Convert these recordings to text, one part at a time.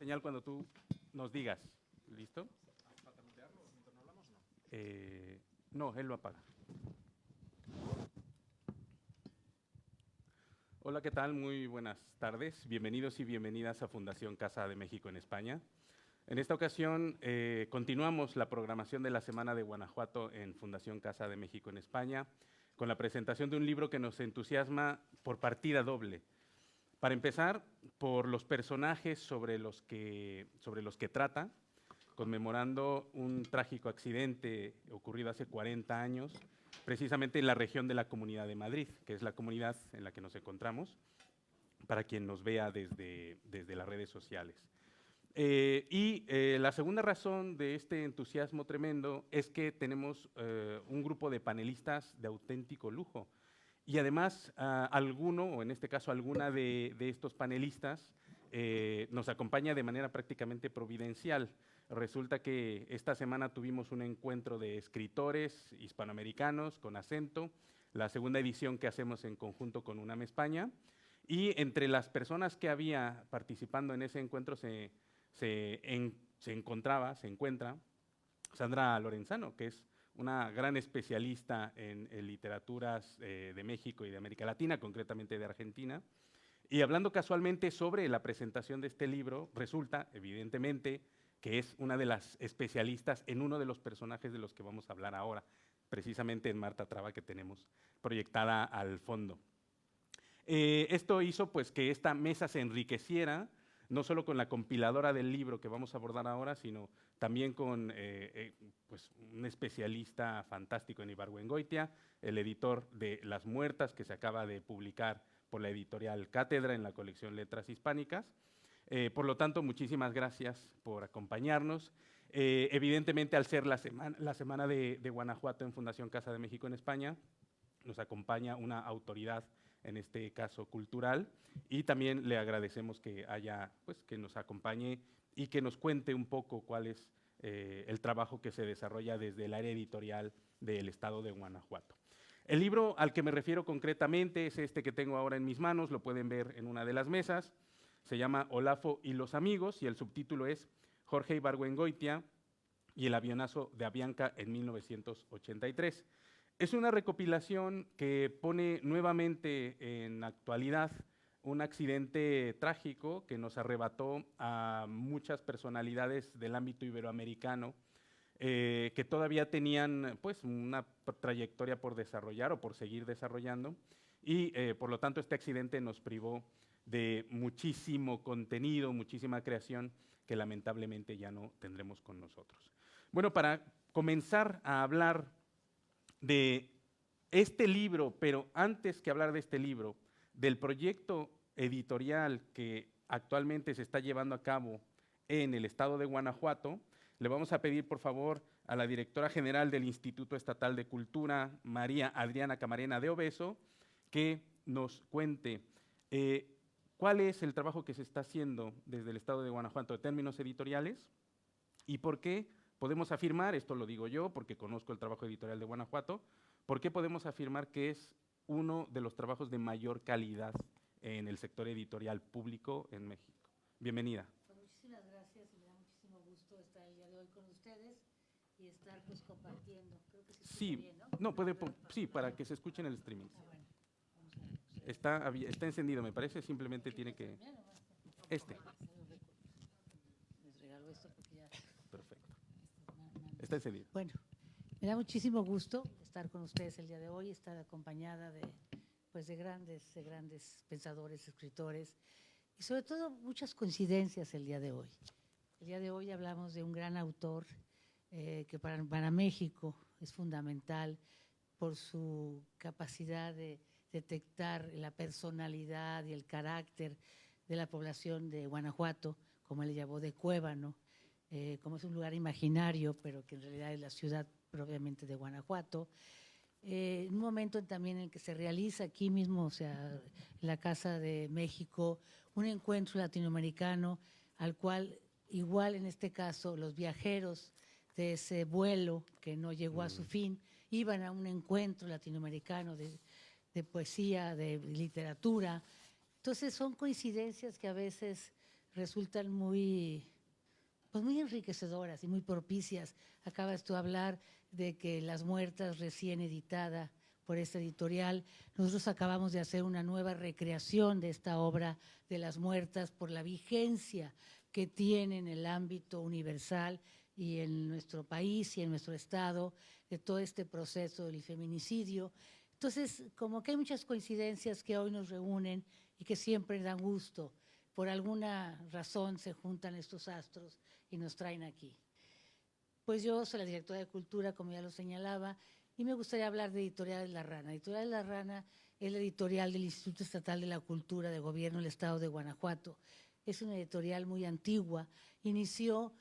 señal cuando tú nos digas. ¿Listo? No, él lo apaga. Hola, ¿qué tal? Muy buenas tardes. Bienvenidos y bienvenidas a Fundación Casa de México en España. En esta ocasión continuamos la programación de la Semana de Guanajuato en Fundación Casa de México en España con la presentación de un libro que nos entusiasma por partida doble. Para empezar, por los personajes sobre los que trata, conmemorando un trágico accidente ocurrido hace 40 años, precisamente en la región de la Comunidad de Madrid, que es la comunidad en la que nos encontramos, para quien nos vea desde las redes sociales. La segunda razón de este entusiasmo tremendo es que tenemos un grupo de panelistas de auténtico lujo. Y además, alguno, o en este caso alguna de estos panelistas, nos acompaña de manera prácticamente providencial. Resulta que esta semana tuvimos un encuentro de escritores hispanoamericanos con acento, la segunda edición que hacemos en conjunto con UNAM España, y entre las personas que había participando en ese encuentro se encuentra Sandra Lorenzano, que es una gran especialista en literaturas de México y de América Latina, concretamente de Argentina. Y hablando casualmente sobre la presentación de este libro, resulta, evidentemente, que es una de las especialistas en uno de los personajes de los que vamos a hablar ahora, precisamente en Marta Traba, que tenemos proyectada al fondo. Esto hizo pues, que esta mesa se enriqueciera, no solo con la compiladora del libro que vamos a abordar ahora, sino también con pues un especialista fantástico en Ibargüengoitia, el editor de Las Muertas, que se acaba de publicar por la editorial Cátedra en la colección Letras Hispánicas. Por lo tanto, muchísimas gracias por acompañarnos. Evidentemente, al ser la semana de Guanajuato en Fundación Casa de México en España, nos acompaña una autoridad, en este caso cultural, y también le agradecemos que que nos acompañe y que nos cuente un poco cuál es el trabajo que se desarrolla desde el área editorial del estado de Guanajuato. El libro al que me refiero concretamente es este que tengo ahora en mis manos, lo pueden ver en una de las mesas, se llama Olafo y los amigos, y el subtítulo es Jorge Ibargüengoitia y el avionazo de Avianca en 1983. Es una recopilación que pone nuevamente en actualidad un accidente trágico que nos arrebató a muchas personalidades del ámbito iberoamericano que todavía tenían pues, una trayectoria por desarrollar o por seguir desarrollando y por lo tanto este accidente nos privó de muchísimo contenido, muchísima creación que lamentablemente ya no tendremos con nosotros. Bueno, para comenzar a hablar de este libro, pero antes que hablar de este libro, del proyecto editorial que actualmente se está llevando a cabo en el estado de Guanajuato, le vamos a pedir, por favor, a la directora general del Instituto Estatal de Cultura, María Adriana Camarena de Obeso, que nos cuente cuál es el trabajo que se está haciendo desde el estado de Guanajuato en términos editoriales y por qué podemos afirmar, esto lo digo yo porque conozco el trabajo editorial de Guanajuato, ¿por qué podemos afirmar que es uno de los trabajos de mayor calidad en el sector editorial público en México? Bienvenida. Pues muchísimas gracias y me da muchísimo gusto estar el día de hoy con ustedes y estar pues compartiendo. Creo que se escucha bien, ¿no? No, sí, para que se escuche en el streaming. Bueno, vamos a ver. Está encendido, me parece, simplemente tiene que… Este. Les regalo esto porque ya… Perfecto. Está encendido. Bueno, me da muchísimo gusto estar con ustedes el día de hoy, estar acompañada pues de grandes pensadores, escritores y sobre todo muchas coincidencias el día de hoy. El día de hoy hablamos de un gran autor que para México es fundamental por su capacidad de detectar la personalidad y el carácter de la población de Guanajuato, como él le llamó de Cuébano, como es un lugar imaginario, pero que en realidad es la ciudad propiamente de Guanajuato. En un momento también en el que se realiza aquí mismo, o sea, en la Casa de México, un encuentro latinoamericano al cual, igual en este caso, los viajeros de ese vuelo que no llegó a su fin, iban a un encuentro latinoamericano de poesía, de literatura. Entonces son coincidencias que a veces resultan muy, pues muy enriquecedoras y muy propicias. Acabas tú de hablar de que Las Muertas, recién editada por esta editorial, nosotros acabamos de hacer una nueva recreación de esta obra de Las Muertas por la vigencia que tiene en el ámbito universal y en nuestro país y en nuestro estado de todo este proceso del feminicidio. Entonces, como que hay muchas coincidencias que hoy nos reúnen y que siempre dan gusto. Por alguna razón se juntan estos astros y nos traen aquí. Pues yo soy la directora de Cultura, como ya lo señalaba, y me gustaría hablar de Editoriales La Rana. Editoriales La Rana es la editorial del Instituto Estatal de la Cultura de Gobierno del Estado de Guanajuato. Es una editorial muy antigua, inició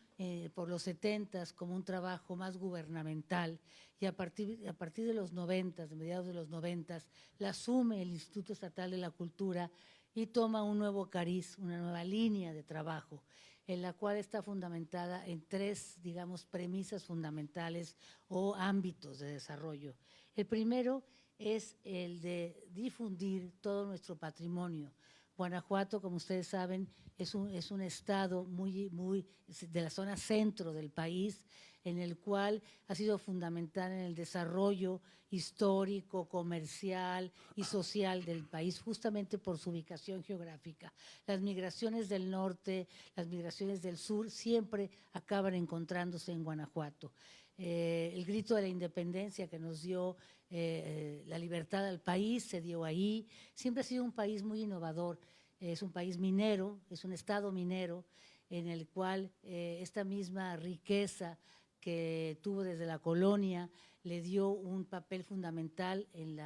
por los 70s como un trabajo más gubernamental y a partir de los 90s, de mediados de los 90s, la asume el Instituto Estatal de la Cultura y toma un nuevo cariz, una nueva línea de trabajo, en la cual está fundamentada en tres, digamos, premisas fundamentales o ámbitos de desarrollo. El primero es el de difundir todo nuestro patrimonio. Guanajuato, como ustedes saben, es un estado muy de la zona centro del país, en el cual ha sido fundamental en el desarrollo histórico, comercial y social del país, justamente por su ubicación geográfica. Las migraciones del norte, las migraciones del sur, siempre acaban encontrándose en Guanajuato. El grito de la independencia que nos dio la libertad al país se dio ahí. Siempre ha sido un país muy innovador. Es un país minero, es un estado minero en el cual esta misma riqueza que tuvo desde la colonia le dio un papel fundamental en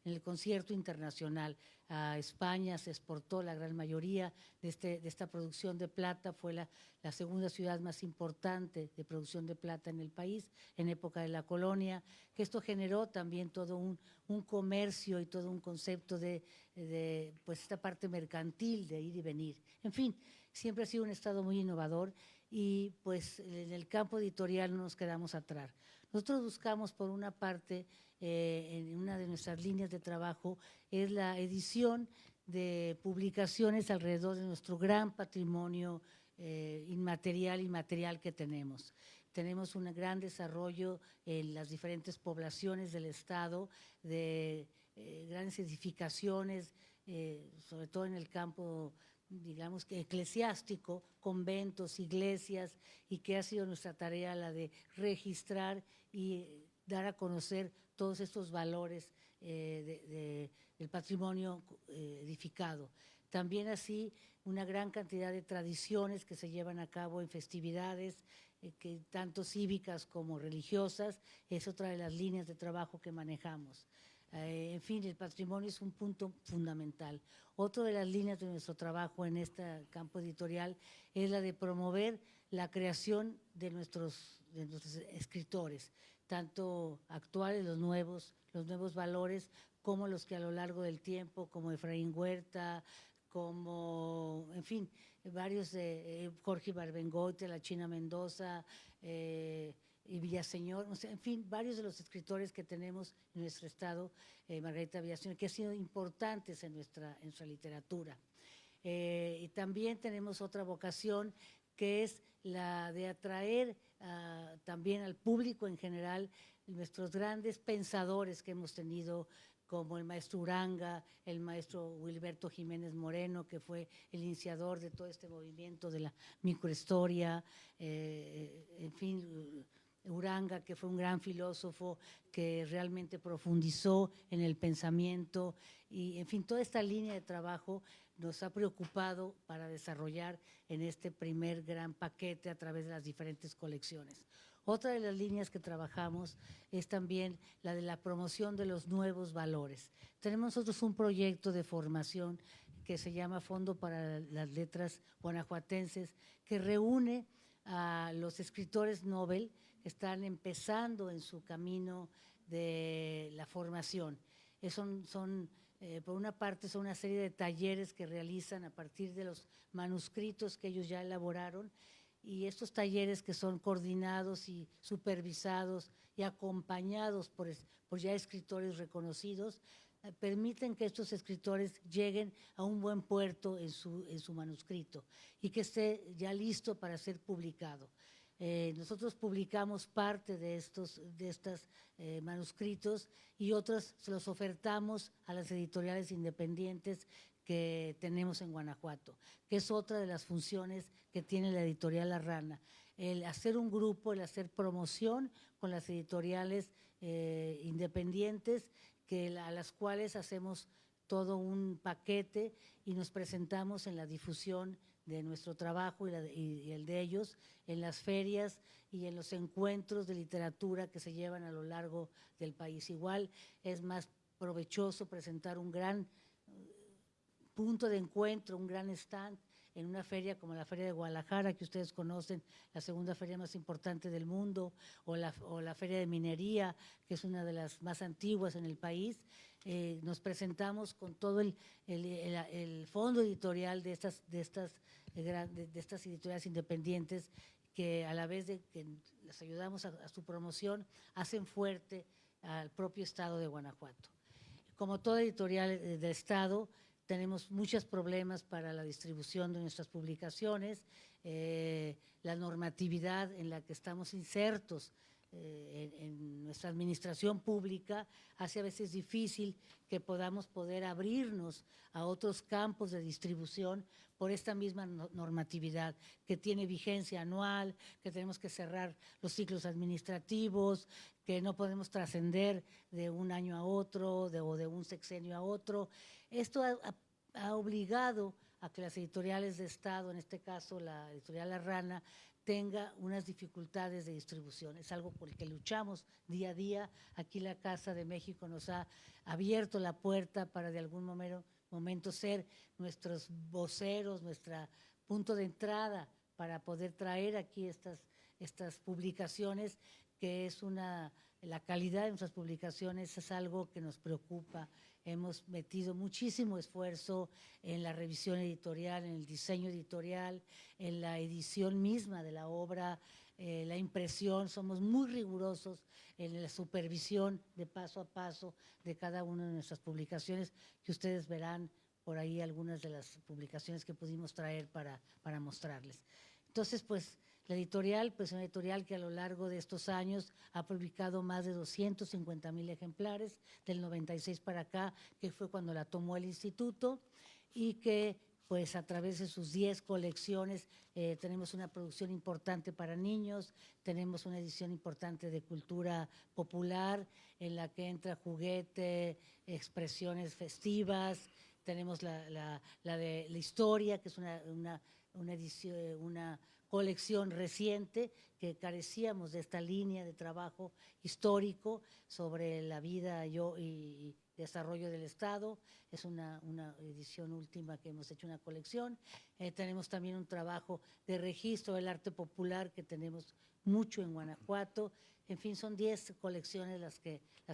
el concierto internacional. A España se exportó la gran mayoría de esta producción de plata, fue la segunda ciudad más importante de producción de plata en el país en época de la colonia, que esto generó también todo un comercio y todo un concepto de pues esta parte mercantil de ir y venir. En fin, siempre ha sido un estado muy innovador y pues en el campo editorial no nos quedamos atrás. Nosotros buscamos por una parte, en una de nuestras líneas de trabajo, es la edición de publicaciones alrededor de nuestro gran patrimonio inmaterial y material que tenemos. Tenemos un gran desarrollo en las diferentes poblaciones del estado, de grandes edificaciones, sobre todo en el campo, digamos que eclesiástico, conventos, iglesias, y que ha sido nuestra tarea la de registrar y dar a conocer todos estos valores del patrimonio edificado. También así una gran cantidad de tradiciones que se llevan a cabo en festividades, que tanto cívicas como religiosas, es otra de las líneas de trabajo que manejamos. En fin, el patrimonio es un punto fundamental. Otra de las líneas de nuestro trabajo en este campo editorial es la de promover la creación de nuestros escritores, tanto actuales, los nuevos valores, como los que a lo largo del tiempo, como Efraín Huerta, como, en fin, varios de Jorge Ibarbengoite, La China Mendoza, y Villaseñor, o sea, en fin, varios de los escritores que tenemos en nuestro estado, Margarita Villaseñor, que han sido importantes en nuestra literatura. Y también tenemos otra vocación que es la de atraer también al público en general nuestros grandes pensadores que hemos tenido, como el maestro Uranga, el maestro Wilberto Jiménez Moreno, que fue el iniciador de todo este movimiento de la microhistoria, en fin, Uranga, que fue un gran filósofo que realmente profundizó en el pensamiento y, en fin, toda esta línea de trabajo nos ha preocupado para desarrollar en este primer gran paquete a través de las diferentes colecciones. Otra de las líneas que trabajamos es también la de la promoción de los nuevos valores. Tenemos nosotros un proyecto de formación que se llama Fondo para las Letras Guanajuatenses, que reúne a los escritores Nobel que están empezando en su camino de la formación. Por una parte, son una serie de talleres que realizan a partir de los manuscritos que ellos ya elaboraron, y estos talleres que son coordinados y supervisados y acompañados por ya escritores reconocidos, permiten que estos escritores lleguen a un buen puerto en su manuscrito y que esté ya listo para ser publicado. Nosotros publicamos parte de estos manuscritos y otros se los ofertamos a las editoriales independientes que tenemos en Guanajuato, que es otra de las funciones que tiene la editorial La Rana, el hacer un grupo, el hacer promoción con las editoriales independientes a las cuales hacemos todo un paquete y nos presentamos en la difusión de nuestro trabajo y el de ellos, en las ferias y en los encuentros de literatura que se llevan a lo largo del país. Igual es más provechoso presentar un gran punto de encuentro, un gran stand en una feria como la Feria de Guadalajara, que ustedes conocen, la segunda feria más importante del mundo, o la Feria de Minería, que es una de las más antiguas en el país. Nos presentamos con todo el fondo editorial de estas editoriales independientes, que a la vez de que les ayudamos a su promoción, hacen fuerte al propio estado de Guanajuato. Como toda editorial de estado, tenemos muchos problemas para la distribución de nuestras publicaciones, la normatividad en la que estamos insertos en nuestra administración pública hace a veces difícil que podamos abrirnos a otros campos de distribución por esta misma normatividad que tiene vigencia anual, que tenemos que cerrar los ciclos administrativos, que no podemos trascender de un año a otro o de un sexenio a otro. Esto ha obligado a que las editoriales de Estado, en este caso la editorial La Rana, tenga unas dificultades de distribución. Es algo por el que luchamos día a día. Aquí la Casa de México nos ha abierto la puerta para de algún momento ser nuestros voceros, nuestro punto de entrada para poder traer aquí estas publicaciones, que es la calidad de nuestras publicaciones es algo que nos preocupa. Hemos metido muchísimo esfuerzo en la revisión editorial, en el diseño editorial, en la edición misma de la obra, la impresión. Somos muy rigurosos en la supervisión de paso a paso de cada una de nuestras publicaciones, que ustedes verán por ahí algunas de las publicaciones que pudimos traer para mostrarles. Entonces, pues, la editorial, pues una editorial que a lo largo de estos años ha publicado más de 250,000 ejemplares, del 96 para acá, que fue cuando la tomó el instituto, y que pues a través de sus 10 colecciones tenemos una producción importante para niños, tenemos una edición importante de cultura popular, en la que entra juguete, expresiones festivas, tenemos la de la historia, que es una edición, una colección reciente, que carecíamos de esta línea de trabajo histórico sobre la vida y desarrollo del Estado. Es una edición última que hemos hecho, una colección. Tenemos también un trabajo de registro del arte popular que tenemos mucho en Guanajuato. En fin, son 10 colecciones las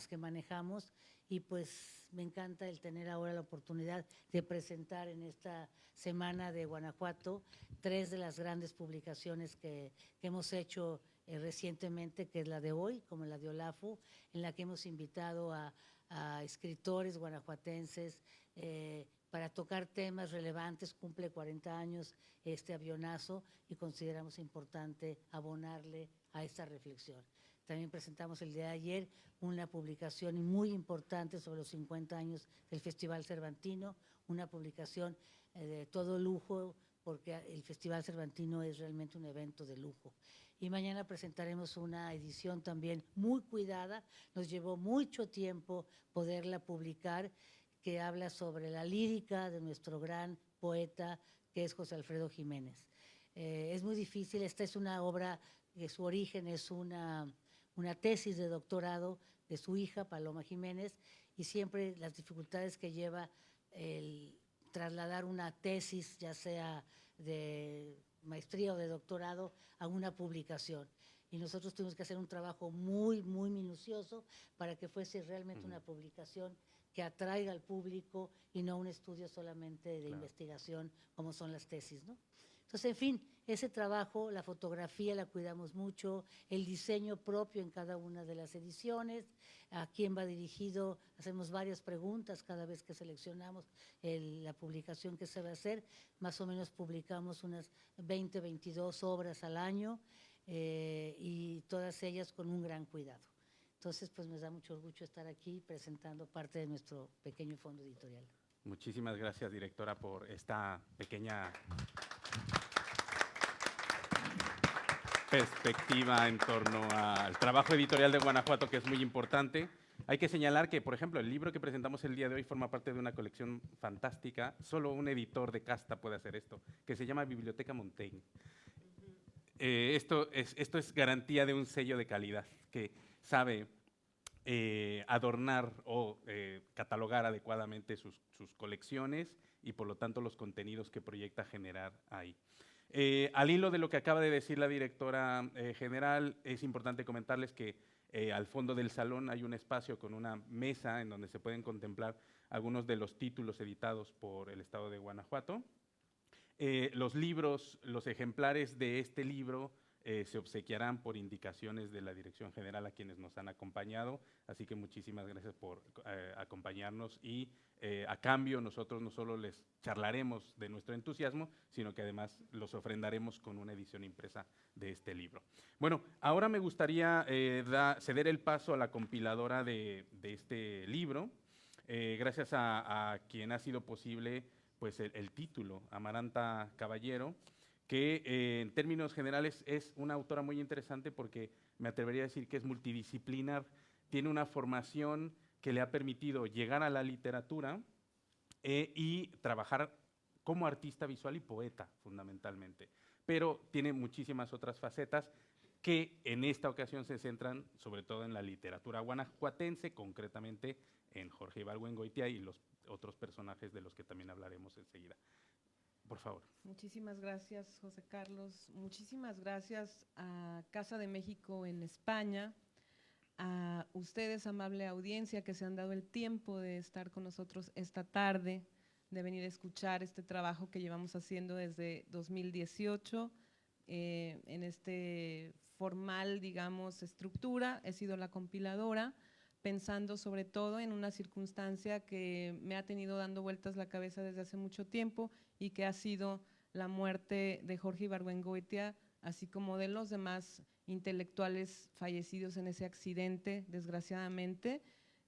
que manejamos, y pues me encanta el tener ahora la oportunidad de presentar en esta semana de Guanajuato 3 de las grandes publicaciones que hemos hecho recientemente, que es la de hoy, como la de Olafu, en la que hemos invitado a escritores guanajuatenses para tocar temas relevantes. Cumple 40 años este avionazo y consideramos importante abonarle a esta reflexión. También presentamos el día de ayer una publicación muy importante sobre los 50 años del Festival Cervantino, una publicación de todo lujo, porque el Festival Cervantino es realmente un evento de lujo. Y mañana presentaremos una edición también muy cuidada, nos llevó mucho tiempo poderla publicar, que habla sobre la lírica de nuestro gran poeta, que es José Alfredo Jiménez. Es muy difícil, esta es una obra que su origen es una tesis de doctorado de su hija, Paloma Jiménez, y siempre las dificultades que lleva el trasladar una tesis, ya sea de maestría o de doctorado, a una publicación. Y nosotros tuvimos que hacer un trabajo muy, muy minucioso para que fuese realmente una publicación que atraiga al público y no un estudio solamente de investigación como son las tesis, ¿no? Entonces, en fin, ese trabajo, la fotografía la cuidamos mucho, el diseño propio en cada una de las ediciones, a quién va dirigido, hacemos varias preguntas cada vez que seleccionamos la publicación que se va a hacer, más o menos publicamos unas 20, 22 obras al año y todas ellas con un gran cuidado. Entonces, pues me da mucho orgullo estar aquí presentando parte de nuestro pequeño fondo editorial. Muchísimas gracias, directora, por esta pequeña perspectiva en torno al trabajo editorial de Guanajuato, que es muy importante. Hay que señalar que, por ejemplo, el libro que presentamos el día de hoy forma parte de una colección fantástica. Solo un editor de casta puede hacer esto, que se llama Biblioteca Montaigne. Esto es garantía de un sello de calidad que sabe adornar o catalogar adecuadamente sus colecciones y, por lo tanto, los contenidos que proyecta generar ahí. Al hilo de lo que acaba de decir la directora general, es importante comentarles que al fondo del salón hay un espacio con una mesa en donde se pueden contemplar algunos de los títulos editados por el Estado de Guanajuato. Los libros, los ejemplares de este libro se obsequiarán por indicaciones de la Dirección General a quienes nos han acompañado, así que muchísimas gracias por acompañarnos y a cambio nosotros no solo les charlaremos de nuestro entusiasmo, sino que además los ofrendaremos con una edición impresa de este libro. Bueno, ahora me gustaría ceder el paso a la compiladora de este libro, gracias a quien ha sido posible pues el título, Amaranta Caballero, que en términos generales es una autora muy interesante porque me atrevería a decir que es multidisciplinar, tiene una formación que le ha permitido llegar a la literatura y trabajar como artista visual y poeta, fundamentalmente. Pero tiene muchísimas otras facetas que en esta ocasión se centran sobre todo en la literatura guanajuatense, concretamente en Jorge Ibargüengoitia y los otros personajes de los que también hablaremos enseguida. Por favor. Muchísimas gracias, José Carlos. Muchísimas gracias a Casa de México en España, a ustedes, amable audiencia, que se han dado el tiempo de estar con nosotros esta tarde, de venir a escuchar este trabajo que llevamos haciendo desde 2018, en este formal, digamos, estructura. He sido la compiladora, pensando sobre todo en una circunstancia que me ha tenido dando vueltas la cabeza desde hace mucho tiempo y que ha sido la muerte de Jorge Ibargüengoitia, así como de los demás intelectuales fallecidos en ese accidente, desgraciadamente,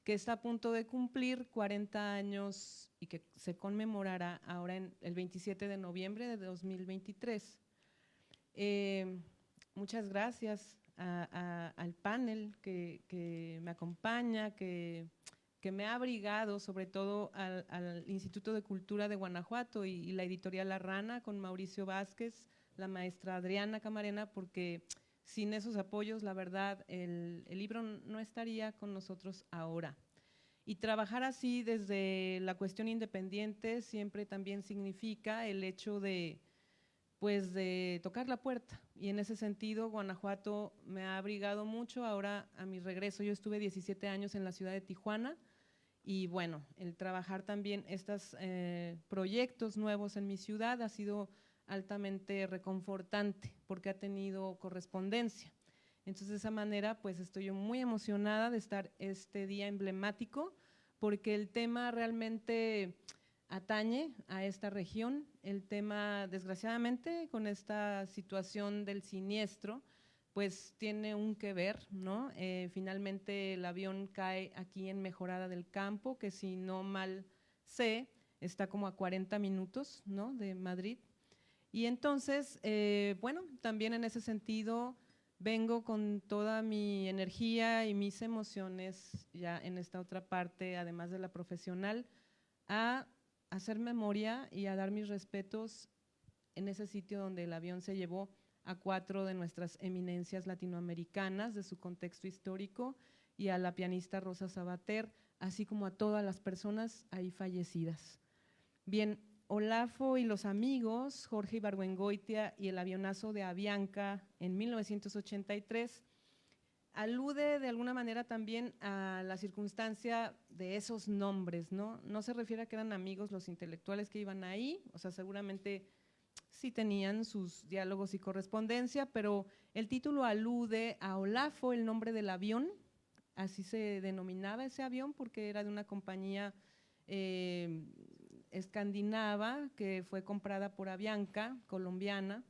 que está a punto de cumplir 40 años y que se conmemorará ahora en el 27 de noviembre de 2023. Muchas gracias al panel que me acompaña, que me ha abrigado, sobre todo al Instituto de Cultura de Guanajuato y la editorial La Rana con Mauricio Vázquez, la maestra Adriana Camarena, porque sin esos apoyos, la verdad, el libro no estaría con nosotros ahora. Y trabajar así desde la cuestión independiente siempre también significa el hecho de tocar la puerta, y en ese sentido Guanajuato me ha abrigado mucho. Ahora, a mi regreso, yo estuve 17 años en la ciudad de Tijuana, y bueno, el trabajar también estos proyectos nuevos en mi ciudad ha sido altamente reconfortante, porque ha tenido correspondencia. Entonces, de esa manera, pues estoy muy emocionada de estar este día emblemático, porque el tema realmente atañe a esta región. El tema, desgraciadamente, con esta situación del siniestro, pues tiene un que ver, ¿no? Finalmente el avión cae aquí en Mejorada del Campo, que si no mal sé, está como a 40 minutos, ¿no?, de Madrid. Y entonces, bueno, también en ese sentido vengo con toda mi energía y mis emociones ya en esta otra parte, además de la profesional, a hacer memoria y a dar mis respetos en ese sitio donde el avión se llevó a 4 de nuestras eminencias latinoamericanas de su contexto histórico, y a la pianista Rosa Sabater, así como a todas las personas ahí fallecidas. Bien, Olafo y los amigos, Jorge Ibargüengoitia y el avionazo de Avianca en 1983, alude de alguna manera también a la circunstancia de esos nombres, ¿no? No se refiere a que eran amigos los intelectuales que iban ahí, o sea, seguramente sí tenían sus diálogos y correspondencia, pero el título alude a Olafo, el nombre del avión, así se denominaba ese avión porque era de una compañía escandinava que fue comprada por Avianca, colombiana,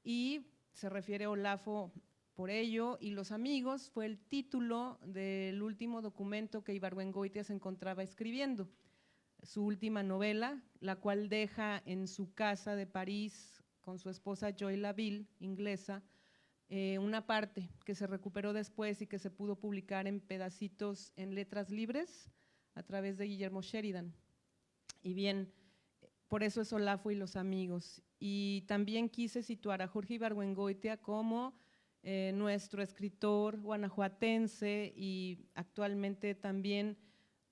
y se refiere a Olafo por ello, y Los amigos fue el título del último documento que Ibargüengoitia se encontraba escribiendo, su última novela, la cual deja en su casa de París con su esposa Joy Laville, inglesa, una parte que se recuperó después y que se pudo publicar en pedacitos en letras libres a través de Guillermo Sheridan. Y bien, por eso es Olafo y Los amigos. Y también quise situar a Jorge Ibargüengoitia como nuestro escritor guanajuatense y actualmente también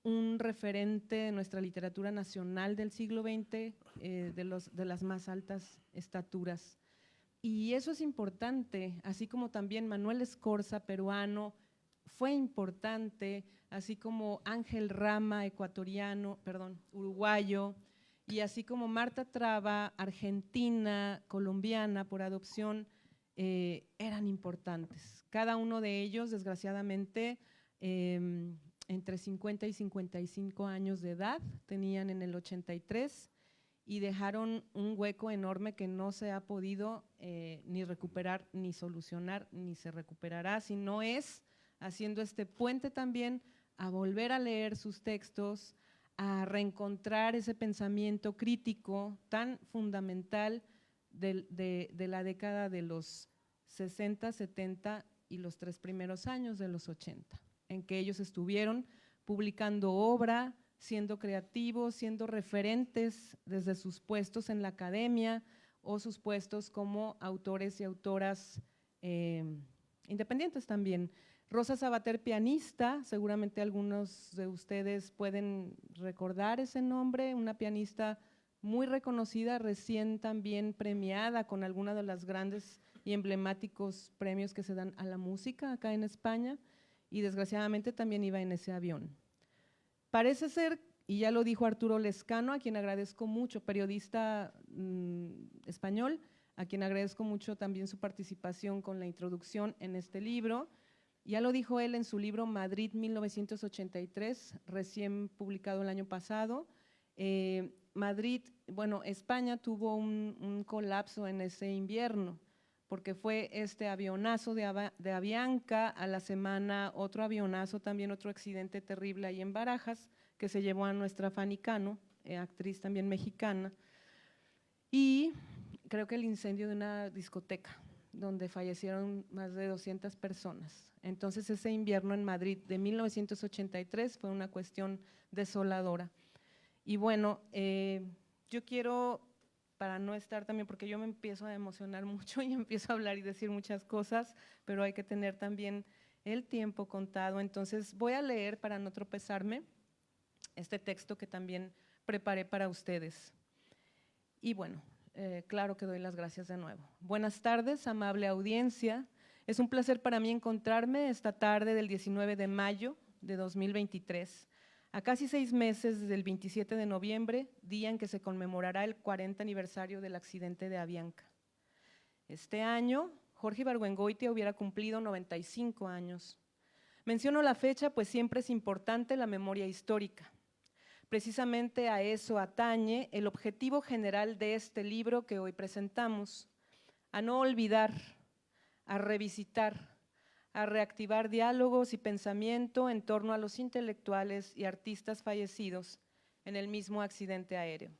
un referente de nuestra literatura nacional del siglo XX, de las más altas estaturas. Y eso es importante, así como también Manuel Escorza, peruano, fue importante, así como Ángel Rama, uruguayo, y así como Marta Traba, argentina, colombiana, por adopción, eran importantes. Cada uno de ellos, desgraciadamente, entre 50 y 55 años de edad, tenían en el 83 y dejaron un hueco enorme que no se ha podido ni recuperar, ni solucionar, ni se recuperará, si no es haciendo este puente también a volver a leer sus textos, a reencontrar ese pensamiento crítico tan fundamental de la década de los 60, 70 y los 3 primeros años de los 80, en que ellos estuvieron publicando obra, siendo creativos, siendo referentes desde sus puestos en la academia o sus puestos como autores y autoras independientes también. Rosa Sabater, pianista, seguramente algunos de ustedes pueden recordar ese nombre, una pianista muy reconocida, recién también premiada con alguna de las grandes y emblemáticos premios que se dan a la música acá en España, y desgraciadamente también iba en ese avión. Parece ser, y ya lo dijo Arturo Lezcano, a quien agradezco mucho, periodista español, a quien agradezco mucho también su participación con la introducción en este libro. Ya lo dijo él en su libro Madrid 1983, recién publicado el año pasado. Madrid, bueno, España tuvo un colapso en ese invierno, porque fue este avionazo de Avianca, a la semana otro avionazo, también otro accidente terrible ahí en Barajas, que se llevó a nuestra Fanny Cano, actriz también mexicana, y creo que el incendio de una discoteca, donde fallecieron más de 200 personas. Entonces ese invierno en Madrid de 1983 fue una cuestión desoladora. Y bueno, yo quiero, para no estar también, porque yo me empiezo a emocionar mucho y empiezo a hablar y decir muchas cosas, pero hay que tener también el tiempo contado. Entonces voy a leer, para no tropezarme, este texto que también preparé para ustedes. Y bueno, claro que doy las gracias de nuevo. Buenas tardes, amable audiencia. Es un placer para mí encontrarme esta tarde del 19 de mayo de 2023, a casi 6 meses desde el 27 de noviembre, día en que se conmemorará el 40 aniversario del accidente de Avianca. Este año, Jorge Ibargüengoitia hubiera cumplido 95 años. Menciono la fecha pues siempre es importante la memoria histórica. Precisamente a eso atañe el objetivo general de este libro que hoy presentamos, a no olvidar, a revisitar, a reactivar diálogos y pensamiento en torno a los intelectuales y artistas fallecidos en el mismo accidente aéreo.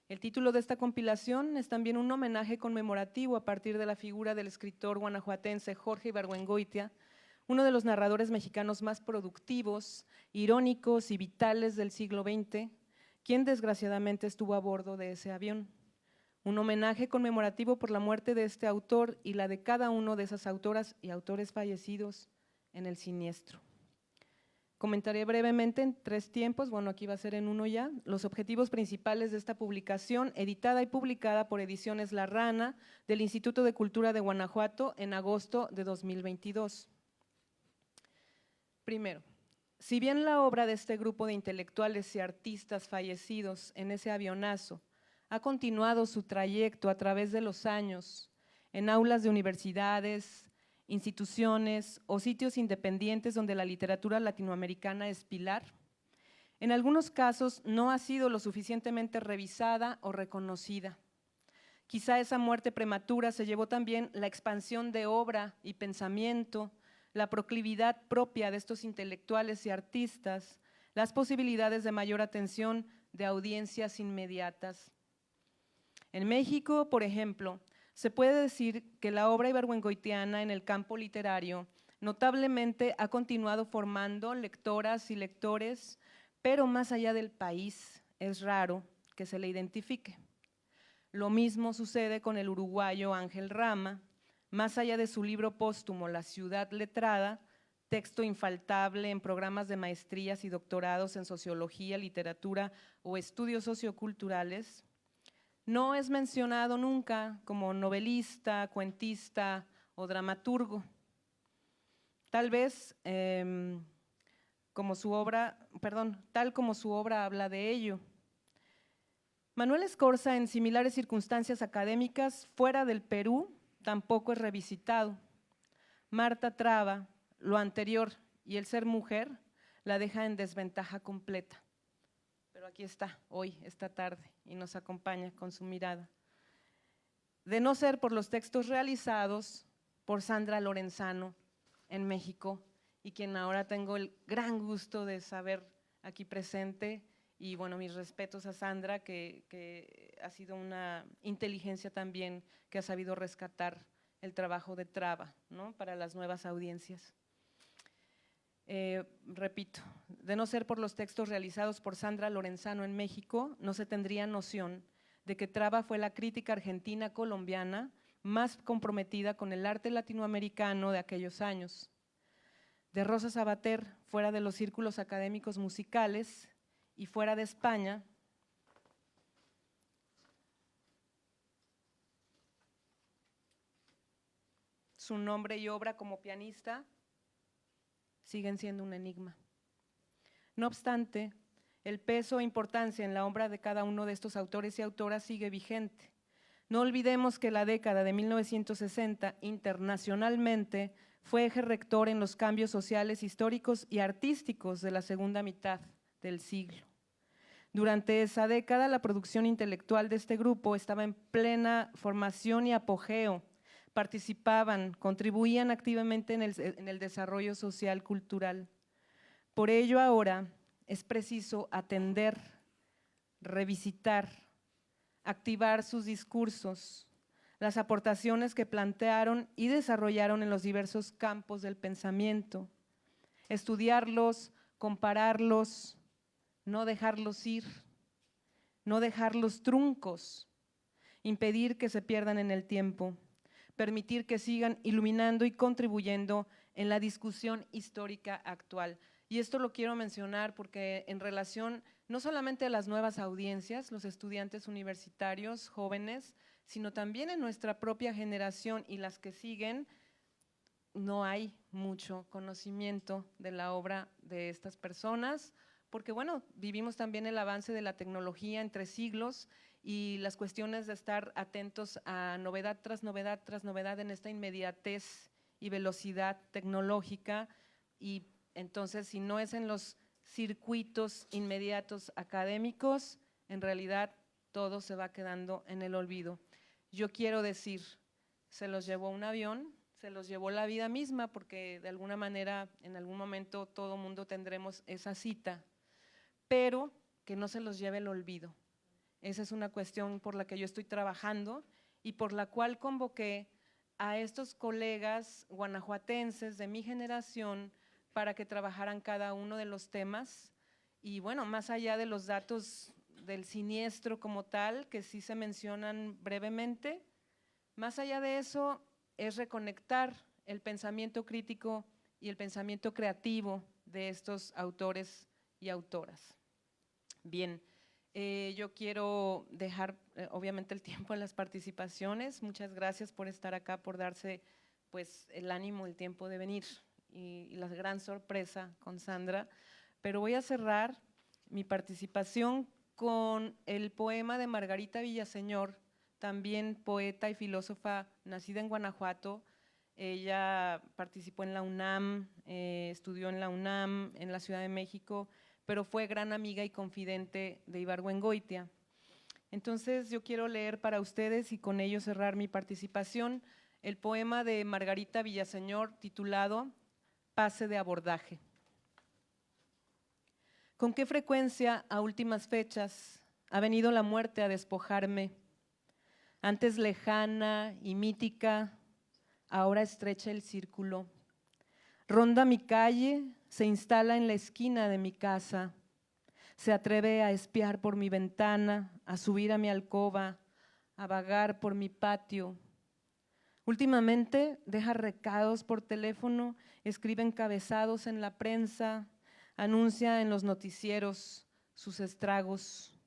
El título de esta compilación es también un homenaje conmemorativo a partir de la figura del escritor guanajuatense Jorge Ibargüengoitia, uno de los narradores mexicanos más productivos, irónicos y vitales del siglo XX, quien desgraciadamente estuvo a bordo de ese avión. Un homenaje conmemorativo por la muerte de este autor y la de cada uno de esas autoras y autores fallecidos en el siniestro. Comentaré brevemente en 3 tiempos, bueno, aquí va a ser en uno ya, los objetivos principales de esta publicación, editada y publicada por Ediciones La Rana del Instituto de Cultura de Guanajuato en agosto de 2022. Primero, si bien la obra de este grupo de intelectuales y artistas fallecidos en ese avionazo ha continuado su trayecto a través de los años en aulas de universidades, instituciones o sitios independientes donde la literatura latinoamericana es pilar. En algunos casos no ha sido lo suficientemente revisada o reconocida. Quizá esa muerte prematura se llevó también la expansión de obra y pensamiento, la proclividad propia de estos intelectuales y artistas, las posibilidades de mayor atención de audiencias inmediatas. En México, por ejemplo, se puede decir que la obra ibergoitiana en el campo literario notablemente ha continuado formando lectoras y lectores, pero más allá del país es raro que se le identifique. Lo mismo sucede con el uruguayo Ángel Rama, más allá de su libro póstumo La ciudad letrada, texto infaltable en programas de maestrías y doctorados en sociología, literatura o estudios socioculturales, no es mencionado nunca como novelista, cuentista o dramaturgo. Tal vez tal como su obra habla de ello. Manuel Escorza, en similares circunstancias académicas fuera del Perú, tampoco es revisitado. Marta Traba, lo anterior y el ser mujer, la deja en desventaja completa. Pero aquí está, hoy, esta tarde, y nos acompaña con su mirada. De no ser por los textos realizados por Sandra Lorenzano en México, y quien ahora tengo el gran gusto de saber aquí presente, y bueno, mis respetos a Sandra, que ha sido una inteligencia también que ha sabido rescatar el trabajo de Traba, ¿no?, para las nuevas audiencias. Repito, de no ser por los textos realizados por Sandra Lorenzano en México, no se tendría noción de que Traba fue la crítica argentina colombiana más comprometida con el arte latinoamericano de aquellos años. De Rosa Sabater, fuera de los círculos académicos musicales y fuera de España, su nombre y obra como pianista siguen siendo un enigma. No obstante, el peso e importancia en la obra de cada uno de estos autores y autoras sigue vigente. No olvidemos que la década de 1960 internacionalmente fue eje rector en los cambios sociales, históricos y artísticos de la segunda mitad del siglo. Durante esa década, la producción intelectual de este grupo estaba en plena formación y apogeo. Participaban, contribuían activamente en el desarrollo social cultural. Por ello ahora es preciso atender, revisitar, activar sus discursos, las aportaciones que plantearon y desarrollaron en los diversos campos del pensamiento, estudiarlos, compararlos, no dejarlos ir, no dejarlos truncos, impedir que se pierdan en el tiempo, permitir que sigan iluminando y contribuyendo en la discusión histórica actual. Y esto lo quiero mencionar porque en relación no solamente a las nuevas audiencias, los estudiantes universitarios, jóvenes, sino también en nuestra propia generación y las que siguen, no hay mucho conocimiento de la obra de estas personas, porque bueno, vivimos también el avance de la tecnología entre siglos y las cuestiones de estar atentos a novedad tras novedad tras novedad en esta inmediatez y velocidad tecnológica, y entonces si no es en los circuitos inmediatos académicos, en realidad todo se va quedando en el olvido. Yo quiero decir, se los llevó un avión, se los llevó la vida misma, porque de alguna manera en algún momento todo mundo tendremos esa cita, pero que no se los lleve el olvido. Esa es una cuestión por la que yo estoy trabajando y por la cual convoqué a estos colegas guanajuatenses de mi generación para que trabajaran cada uno de los temas. Y bueno, más allá de los datos del siniestro como tal, que sí se mencionan brevemente, más allá de eso es reconectar el pensamiento crítico y el pensamiento creativo de estos autores y autoras. Bien, yo quiero dejar obviamente el tiempo a las participaciones. Muchas gracias por estar acá, por darse pues el ánimo, el tiempo de venir y la gran sorpresa con Sandra. Pero voy a cerrar mi participación con el poema de Margarita Villaseñor, también poeta y filósofa nacida en Guanajuato. Ella participó en la UNAM, estudió en la UNAM, en la Ciudad de México, pero fue gran amiga y confidente de Ibargüengoitia. Entonces yo quiero leer para ustedes y con ello cerrar mi participación el poema de Margarita Villaseñor titulado Pase de abordaje. ¿Con qué frecuencia a últimas fechas ha venido la muerte a despojarme? Antes lejana y mítica, ahora estrecha el círculo. Ronda mi calle, se instala en la esquina de mi casa. Se atreve a espiar por mi ventana, a subir a mi alcoba, a vagar por mi patio. Últimamente deja recados por teléfono, escribe encabezados en la prensa, anuncia en los noticieros sus estragos.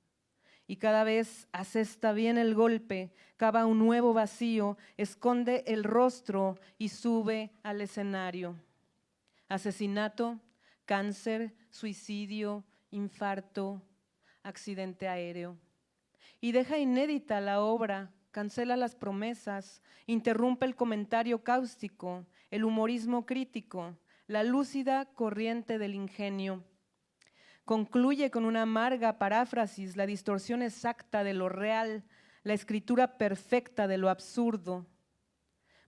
Y cada vez asesta bien el golpe, cava un nuevo vacío, esconde el rostro y sube al escenario. Asesinato, cáncer, suicidio, infarto, accidente aéreo. Y deja inédita la obra, cancela las promesas, interrumpe el comentario cáustico, el humorismo crítico, la lúcida corriente del ingenio. Concluye con una amarga paráfrasis, la distorsión exacta de lo real, la escritura perfecta de lo absurdo.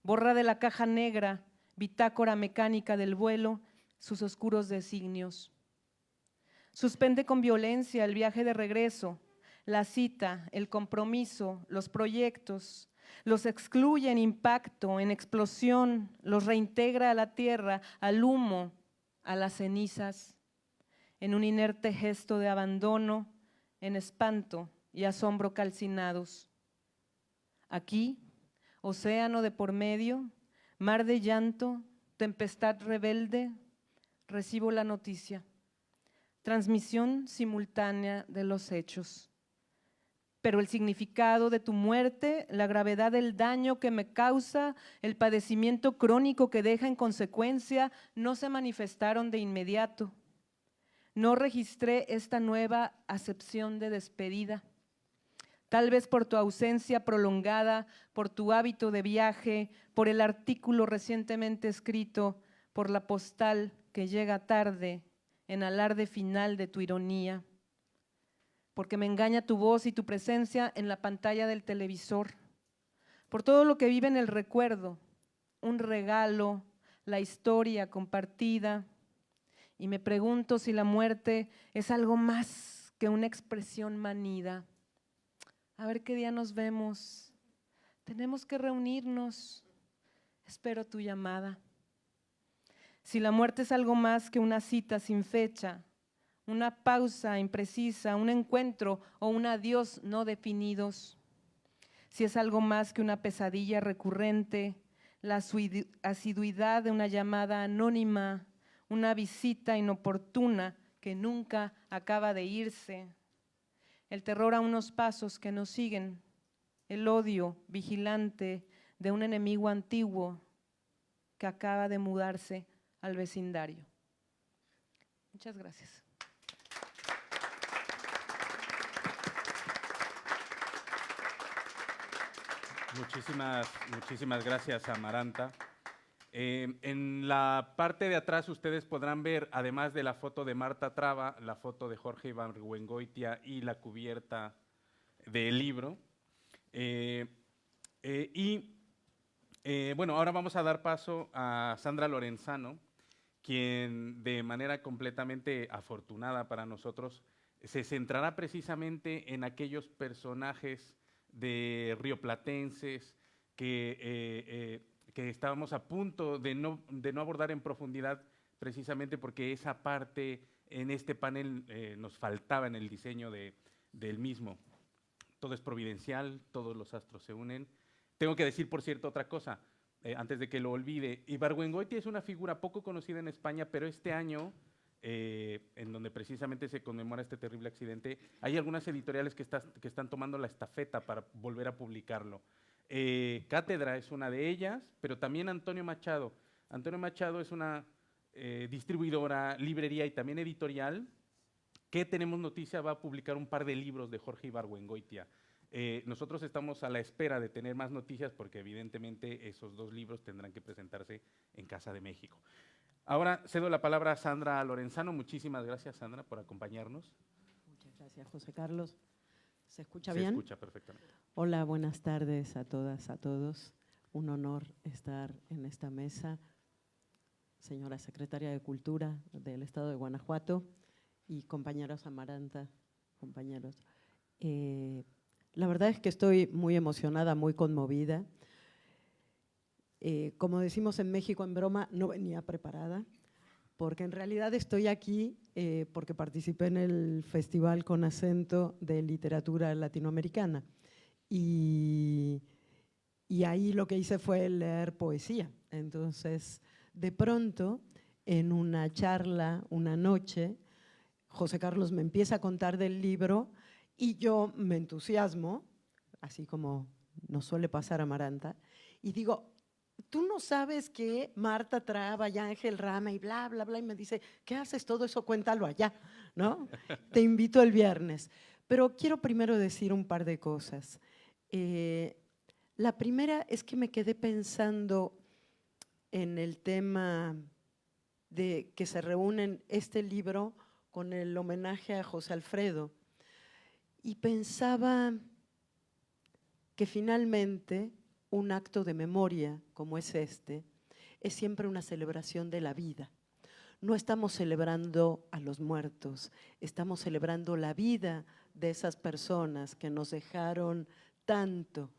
Borra de la caja negra, bitácora mecánica del vuelo, sus oscuros designios. Suspende con violencia el viaje de regreso, la cita, el compromiso, los proyectos, los excluye en impacto, en explosión, los reintegra a la tierra, al humo, a las cenizas, en un inerte gesto de abandono, en espanto y asombro calcinados. Aquí, océano de por medio, mar de llanto, tempestad rebelde, recibo la noticia. Transmisión simultánea de los hechos. Pero el significado de tu muerte, la gravedad del daño que me causa, el padecimiento crónico que deja en consecuencia, no se manifestaron de inmediato. No registré esta nueva acepción de despedida. Tal vez por tu ausencia prolongada, por tu hábito de viaje, por el artículo recientemente escrito, por la postal que llega tarde, en alarde final de tu ironía, porque me engaña tu voz y tu presencia en la pantalla del televisor, por todo lo que vive en el recuerdo, un regalo, la historia compartida, y me pregunto si la muerte es algo más que una expresión manida. A ver qué día nos vemos, tenemos que reunirnos, espero tu llamada. Si la muerte es algo más que una cita sin fecha, una pausa imprecisa, un encuentro o un adiós no definidos, si es algo más que una pesadilla recurrente, la asiduidad de una llamada anónima, una visita inoportuna que nunca acaba de irse, el terror a unos pasos que nos siguen, el odio vigilante de un enemigo antiguo que acaba de mudarse al vecindario. Muchas gracias. Muchísimas gracias, Amaranta. En la parte de atrás ustedes podrán ver, además de la foto de Marta Traba, la foto de Jorge Ibargüengoitia y la cubierta del libro. Bueno, ahora vamos a dar paso a Sandra Lorenzano, quien de manera completamente afortunada para nosotros se centrará precisamente en aquellos personajes de rioplatenses que estábamos a punto de no abordar en profundidad, precisamente porque esa parte en este panel nos faltaba en el diseño del mismo. Todo es providencial, todos los astros se unen. Tengo que decir, por cierto, otra cosa, antes de que lo olvide. Ibargüengoitia es una figura poco conocida en España, pero este año, en donde precisamente se conmemora este terrible accidente, hay algunas editoriales que están tomando la estafeta para volver a publicarlo. Cátedra es una de ellas, pero también Antonio Machado. Antonio Machado es una distribuidora, librería y también editorial ¿Qué tenemos noticia? Va a publicar un par de libros de Jorge Ibargüengoitia. Nosotros estamos a la espera de tener más noticias porque evidentemente esos 2 libros tendrán que presentarse en Casa de México. Ahora cedo la palabra a Sandra Lorenzano. Muchísimas gracias, Sandra, por acompañarnos. Muchas gracias, José Carlos. ¿Se escucha Se bien? escucha perfectamente. Hola, buenas tardes a todas, a todos. Un honor estar en esta mesa. Señora Secretaria de Cultura del Estado de Guanajuato y compañeros Amaranta, compañeros. La verdad es que estoy muy emocionada, muy conmovida. Como decimos en México en broma, no venía preparada, porque en realidad estoy aquí porque participé en el Festival con Acento de Literatura Latinoamericana y ahí lo que hice fue leer poesía. Entonces, de pronto, en una charla, una noche, José Carlos me empieza a contar del libro y yo me entusiasmo, así como nos suele pasar a Amaranta, y digo, tú no sabes que Marta Traba y Ángel Rama y bla, bla, bla, y me dice, ¿qué haces todo eso? Cuéntalo allá, ¿no? Te invito el viernes. Pero quiero primero decir un par de cosas. La primera es que me quedé pensando en el tema de que se reúnen este libro con el homenaje a José Alfredo y pensaba que finalmente un acto de memoria como es este es siempre una celebración de la vida. No estamos celebrando a los muertos, estamos celebrando la vida de esas personas que nos dejaron tanto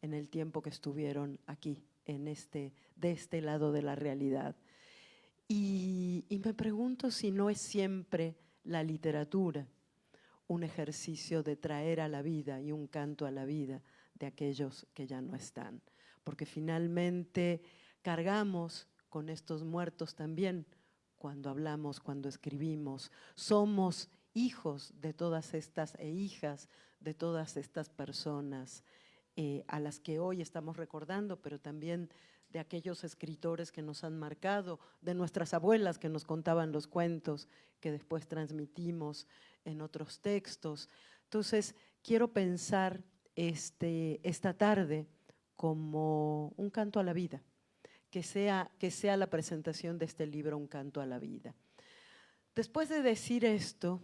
en el tiempo que estuvieron aquí, de este lado de la realidad. Y me pregunto si no es siempre la literatura un ejercicio de traer a la vida y un canto a la vida de aquellos que ya no están. Porque finalmente cargamos con estos muertos también cuando hablamos, cuando escribimos. Somos hijos de todas estas e hijas de todas estas personas a las que hoy estamos recordando, pero también de aquellos escritores que nos han marcado, de nuestras abuelas que nos contaban los cuentos que después transmitimos en otros textos. Entonces, quiero pensar esta tarde como un canto a la vida, que sea la presentación de este libro un canto a la vida. Después de decir esto,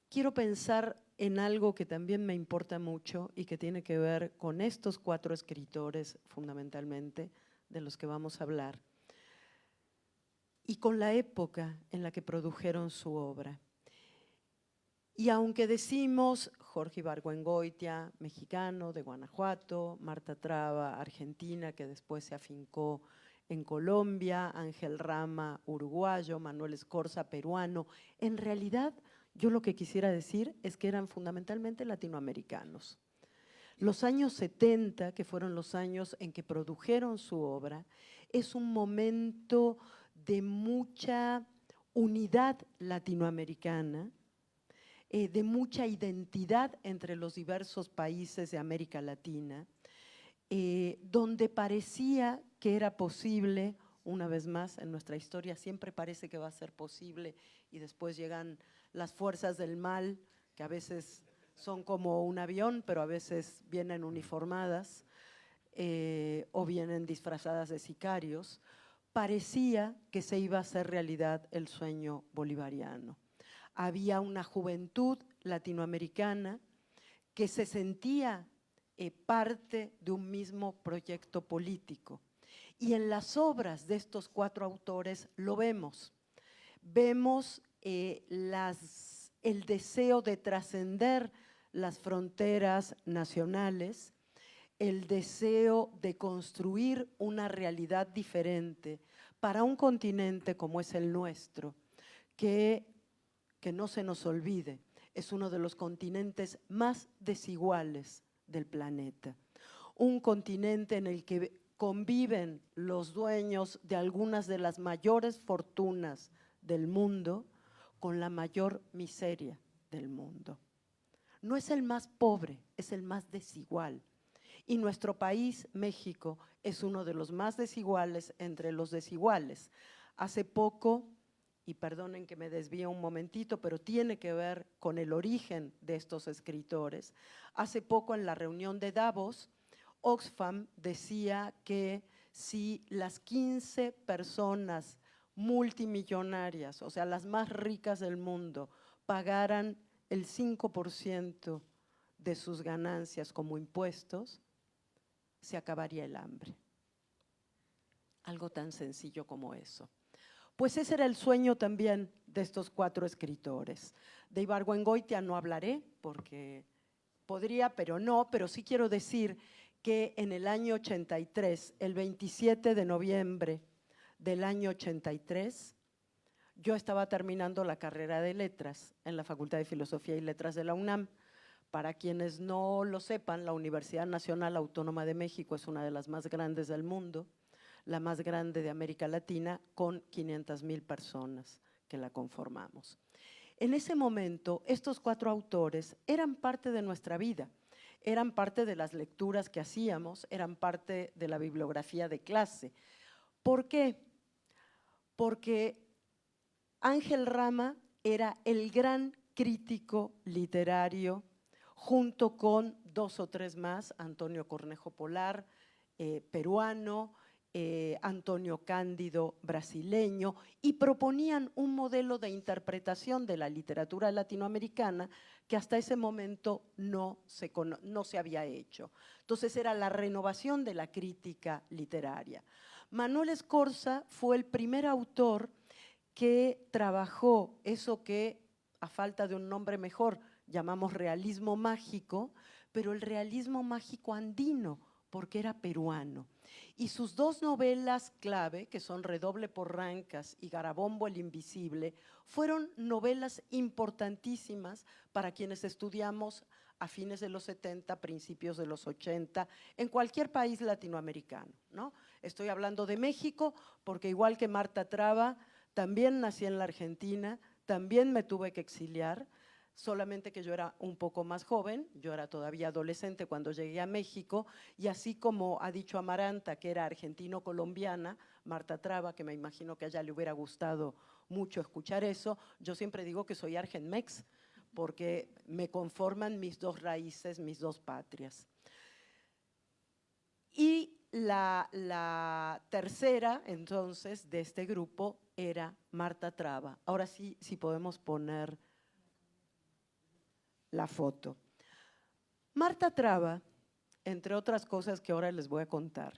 quiero pensar en algo que también me importa mucho y que tiene que ver con estos 4 escritores fundamentalmente de los que vamos a hablar y con la época en la que produjeron su obra. Y aunque decimos Jorge Ibargüengoitia, mexicano de Guanajuato, Marta Traba, argentina, que después se afincó en Colombia, Ángel Rama, uruguayo, Manuel Escorza, peruano, en realidad yo lo que quisiera decir es que eran fundamentalmente latinoamericanos. Los años 70, que fueron los años en que produjeron su obra, es un momento de mucha unidad latinoamericana, de mucha identidad entre los diversos países de América Latina, donde parecía que era posible, una vez más en nuestra historia siempre parece que va a ser posible y después llegan las fuerzas del mal, que a veces son como un avión, pero a veces vienen uniformadas o vienen disfrazadas de sicarios. Parecía que se iba a hacer realidad el sueño bolivariano. Había una juventud latinoamericana que se sentía parte de un mismo proyecto político. Y en las obras de estos 4 autores lo vemos. Vemos el deseo de trascender las fronteras nacionales, el deseo de construir una realidad diferente para un continente como es el nuestro, que no se nos olvide, es uno de los continentes más desiguales del planeta. Un continente en el que conviven los dueños de algunas de las mayores fortunas del mundo con la mayor miseria del mundo. No es el más pobre, es el más desigual. Y nuestro país, México, es uno de los más desiguales entre los desiguales. Hace poco y perdonen que me desvíe un momentito, pero tiene que ver con el origen de estos escritores. Hace poco en la reunión de Davos, Oxfam decía que si las 15 personas multimillonarias, o sea, las más ricas del mundo, pagaran el 5% de sus ganancias como impuestos, se acabaría el hambre. Algo tan sencillo como eso. Pues ese era el sueño también de estos 4 escritores. De Ibargüengoitia no hablaré porque podría, pero no, pero sí quiero decir que en el año 83, el 27 de noviembre del año 83, yo estaba terminando la carrera de letras en la Facultad de Filosofía y Letras de la UNAM. Para quienes no lo sepan, la Universidad Nacional Autónoma de México es una de las más grandes del mundo, la más grande de América Latina, con 500,000 personas que la conformamos. En ese momento, estos 4 autores eran parte de nuestra vida, eran parte de las lecturas que hacíamos, eran parte de la bibliografía de clase. ¿Por qué? Porque Ángel Rama era el gran crítico literario, junto con 2 o 3 más, Antonio Cornejo Polar, peruano, Antonio Cándido, brasileño, y proponían un modelo de interpretación de la literatura latinoamericana que hasta ese momento no se había hecho. Entonces era la renovación de la crítica literaria. Manuel Escorza fue el primer autor que trabajó eso que, a falta de un nombre mejor, llamamos realismo mágico, pero el realismo mágico andino, porque era peruano. Y sus 2 novelas clave, que son Redoble por Rancas y Garabombo el Invisible, fueron novelas importantísimas para quienes estudiamos a fines de los 70, principios de los 80, en cualquier país latinoamericano, ¿no? Estoy hablando de México porque igual que Marta Traba, también nací en la Argentina, también me tuve que exiliar, solamente que yo era un poco más joven, yo era todavía adolescente cuando llegué a México, y así como ha dicho Amaranta, que era argentino-colombiana, Marta Traba, que me imagino que a ella le hubiera gustado mucho escuchar eso, yo siempre digo que soy argenmex, porque me conforman mis 2 raíces, mis 2 patrias. Y la tercera, entonces, de este grupo era Marta Traba. Ahora sí, si podemos poner la foto. Marta Traba, entre otras cosas que ahora les voy a contar,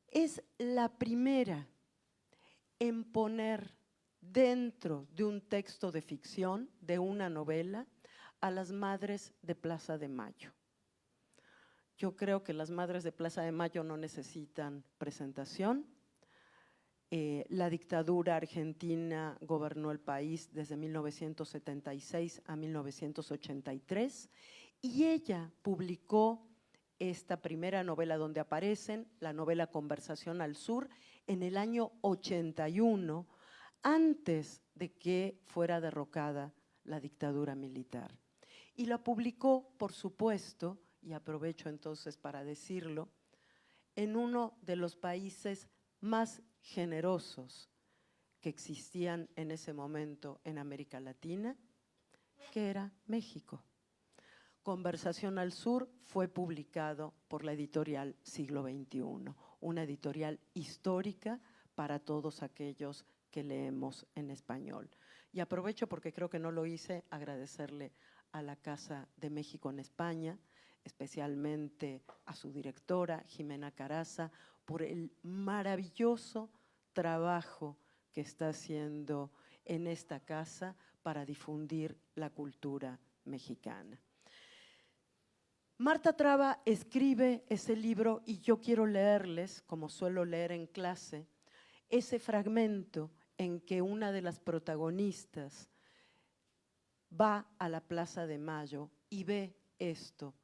es la primera en poner dentro de un texto de ficción, de una novela, a las madres de Plaza de Mayo. Yo creo que las madres de Plaza de Mayo no necesitan presentación. La dictadura argentina gobernó el país desde 1976 a 1983 y ella publicó esta primera novela donde aparecen, la novela Conversación al Sur, en el año 81, antes de que fuera derrocada la dictadura militar. Y la publicó, por supuesto, y aprovecho entonces para decirlo, en uno de los países más generosos que existían en ese momento en América Latina, que era México. Conversación al Sur fue publicado por la editorial Siglo XXI, una editorial histórica para todos aquellos que leemos en español. Y aprovecho, porque creo que no lo hice, agradecerle a la Casa de México en España, especialmente a su directora, Jimena Caraza, por el maravilloso trabajo que está haciendo en esta casa para difundir la cultura mexicana. Marta Traba escribe ese libro y yo quiero leerles, como suelo leer en clase, ese fragmento en que una de las protagonistas va a la Plaza de Mayo y ve esto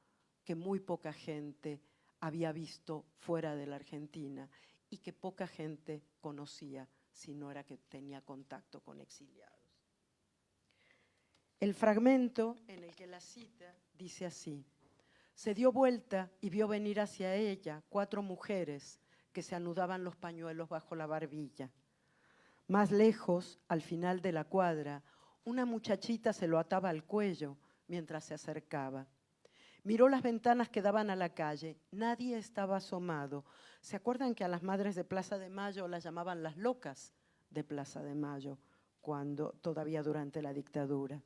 que muy poca gente había visto fuera de la Argentina y que poca gente conocía si no era que tenía contacto con exiliados. El fragmento en el que la cita dice así: se dio vuelta y vio venir hacia ella 4 mujeres que se anudaban los pañuelos bajo la barbilla. Más lejos, al final de la cuadra, una muchachita se lo ataba al cuello mientras se acercaba. Miró las ventanas que daban a la calle. Nadie estaba asomado. ¿Se acuerdan que a las madres de Plaza de Mayo las llamaban las locas de Plaza de Mayo, todavía durante la dictadura,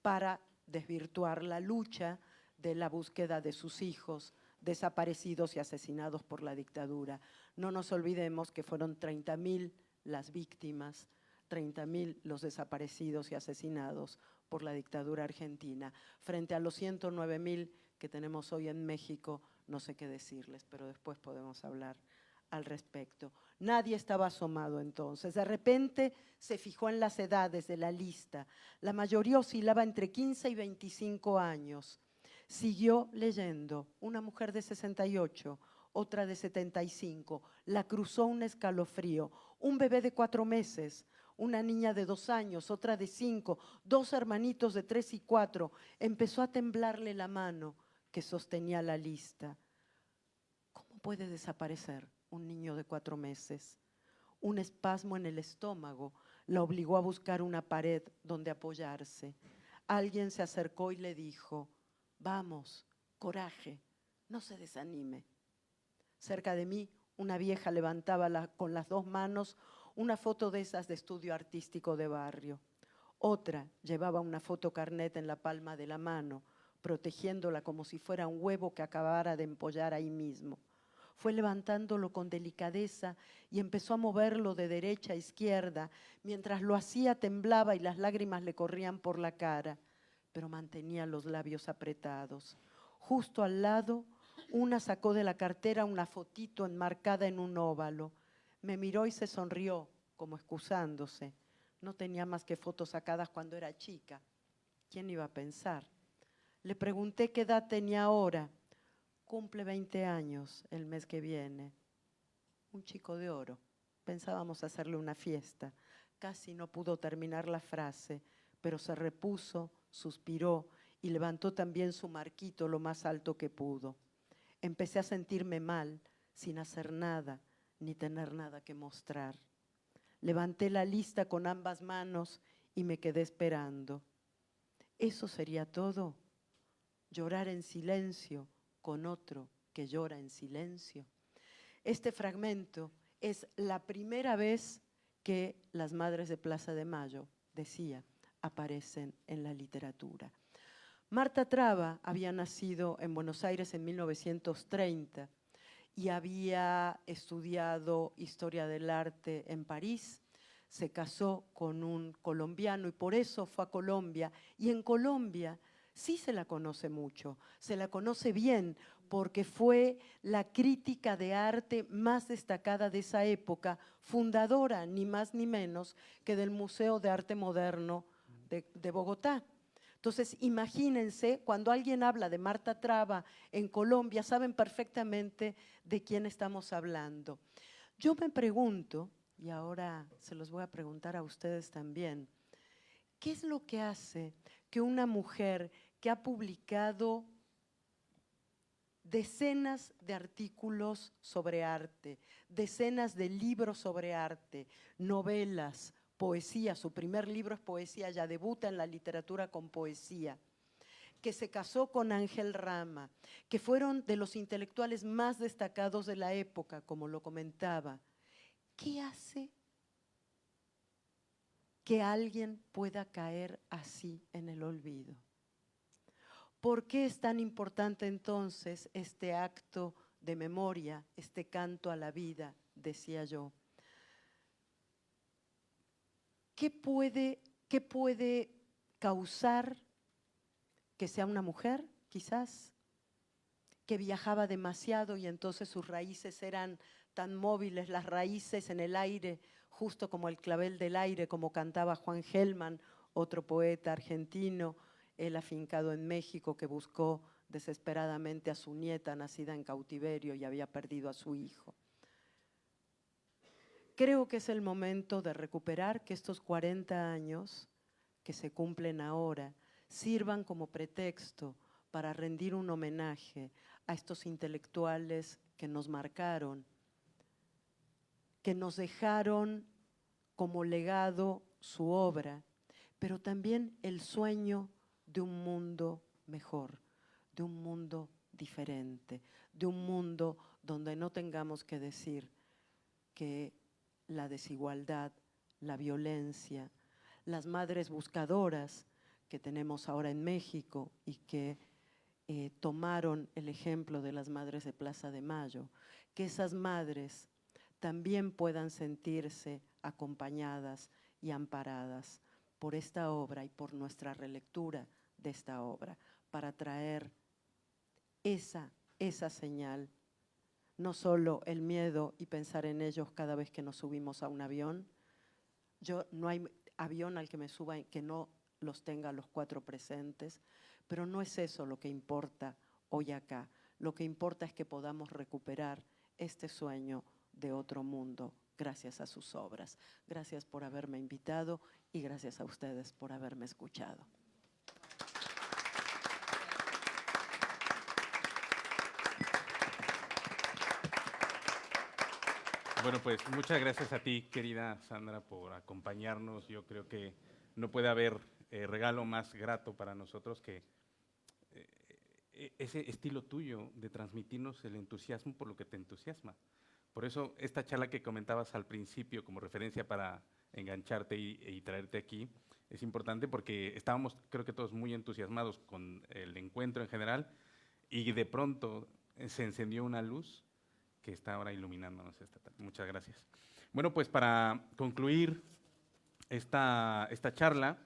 para desvirtuar la lucha de la búsqueda de sus hijos desaparecidos y asesinados por la dictadura? No nos olvidemos que fueron 30.000 las víctimas, 30.000 los desaparecidos y asesinados por la dictadura argentina. Frente a los 109.000 que tenemos hoy en México, no sé qué decirles, pero después podemos hablar al respecto. Nadie estaba asomado entonces. De repente se fijó en las edades de la lista. La mayoría oscilaba entre 15 y 25 años. Siguió leyendo. Una mujer de 68, otra de 75. La cruzó un escalofrío. Un bebé de 4 meses, una niña de 2 años, otra de 5, 2 hermanitos de 3 y 4. Empezó a temblarle la mano que sostenía la lista. ¿Cómo puede desaparecer un niño de 4 meses? Un espasmo en el estómago la obligó a buscar una pared donde apoyarse. Alguien se acercó y le dijo: vamos, coraje, no se desanime. Cerca de mí, una vieja levantaba con las 2 manos una foto de esas de estudio artístico de barrio. Otra llevaba una fotocarnet en la palma de la mano, protegiéndola como si fuera un huevo que acabara de empollar ahí mismo. Fue levantándolo con delicadeza y empezó a moverlo de derecha a izquierda. Mientras lo hacía temblaba y las lágrimas le corrían por la cara, pero mantenía los labios apretados. Justo al lado, una sacó de la cartera una fotito enmarcada en un óvalo. Me miró y se sonrió, como excusándose. No tenía más que fotos sacadas cuando era chica. ¿Quién iba a pensar? Le pregunté qué edad tenía ahora. Cumple 20 años el mes que viene. Un chico de oro. Pensábamos hacerle una fiesta. Casi no pudo terminar la frase, pero se repuso, suspiró y levantó también su marquito lo más alto que pudo. Empecé a sentirme mal, sin hacer nada, ni tener nada que mostrar. Levanté la lista con ambas manos y me quedé esperando. ¿Eso sería todo? ¿Llorar en silencio con otro que llora en silencio? Este fragmento es la primera vez que las madres de Plaza de Mayo, decía, aparecen en la literatura. Marta Traba había nacido en Buenos Aires en 1930 y había estudiado Historia del Arte en París. Se casó con un colombiano y por eso fue a Colombia. Y en Colombia sí se la conoce mucho, se la conoce bien, porque fue la crítica de arte más destacada de esa época, fundadora ni más ni menos que del Museo de Arte Moderno de Bogotá. Entonces, imagínense, cuando alguien habla de Marta Traba en Colombia, saben perfectamente de quién estamos hablando. Yo me pregunto, y ahora se los voy a preguntar a ustedes también, ¿qué es lo que hace que una mujer que ha publicado decenas de artículos sobre arte, decenas de libros sobre arte, novelas, poesía, su primer libro es poesía, ya debuta en la literatura con poesía, que se casó con Ángel Rama, que fueron de los intelectuales más destacados de la época, como lo comentaba? ¿Qué hace que alguien pueda caer así en el olvido? ¿Por qué es tan importante entonces este acto de memoria, este canto a la vida, decía yo? ¿Qué puede causar que sea una mujer, quizás, que viajaba demasiado y entonces sus raíces eran tan móviles, las raíces en el aire, justo como el clavel del aire, como cantaba Juan Gelman, otro poeta argentino, él afincado en México, que buscó desesperadamente a su nieta nacida en cautiverio y había perdido a su hijo? Creo que es el momento de recuperar que estos 40 años que se cumplen ahora sirvan como pretexto para rendir un homenaje a estos intelectuales que nos marcaron, que nos dejaron como legado su obra, pero también el sueño de un mundo mejor, de un mundo diferente, de un mundo donde no tengamos que decir que la desigualdad, la violencia, las madres buscadoras que tenemos ahora en México y que tomaron el ejemplo de las madres de Plaza de Mayo, que esas madres también puedan sentirse acompañadas y amparadas por esta obra y por nuestra relectura de esta obra, para traer esa señal, no solo el miedo y pensar en ellos cada vez que nos subimos a un avión. No hay avión al que me suba que no los tenga los 4 presentes, pero no es eso lo que importa hoy acá. Lo que importa es que podamos recuperar este sueño de otro mundo gracias a sus obras. Gracias por haberme invitado y gracias a ustedes por haberme escuchado. Bueno, pues muchas gracias a ti, querida Sandra, por acompañarnos. Yo creo que no puede haber regalo más grato para nosotros que ese estilo tuyo de transmitirnos el entusiasmo por lo que te entusiasma. Por eso esta charla que comentabas al principio como referencia para engancharte y traerte aquí es importante, porque estábamos, creo que todos, muy entusiasmados con el encuentro en general, y de pronto se encendió una luz que está ahora iluminándonos esta tarde. Muchas gracias. Bueno, pues para concluir esta charla,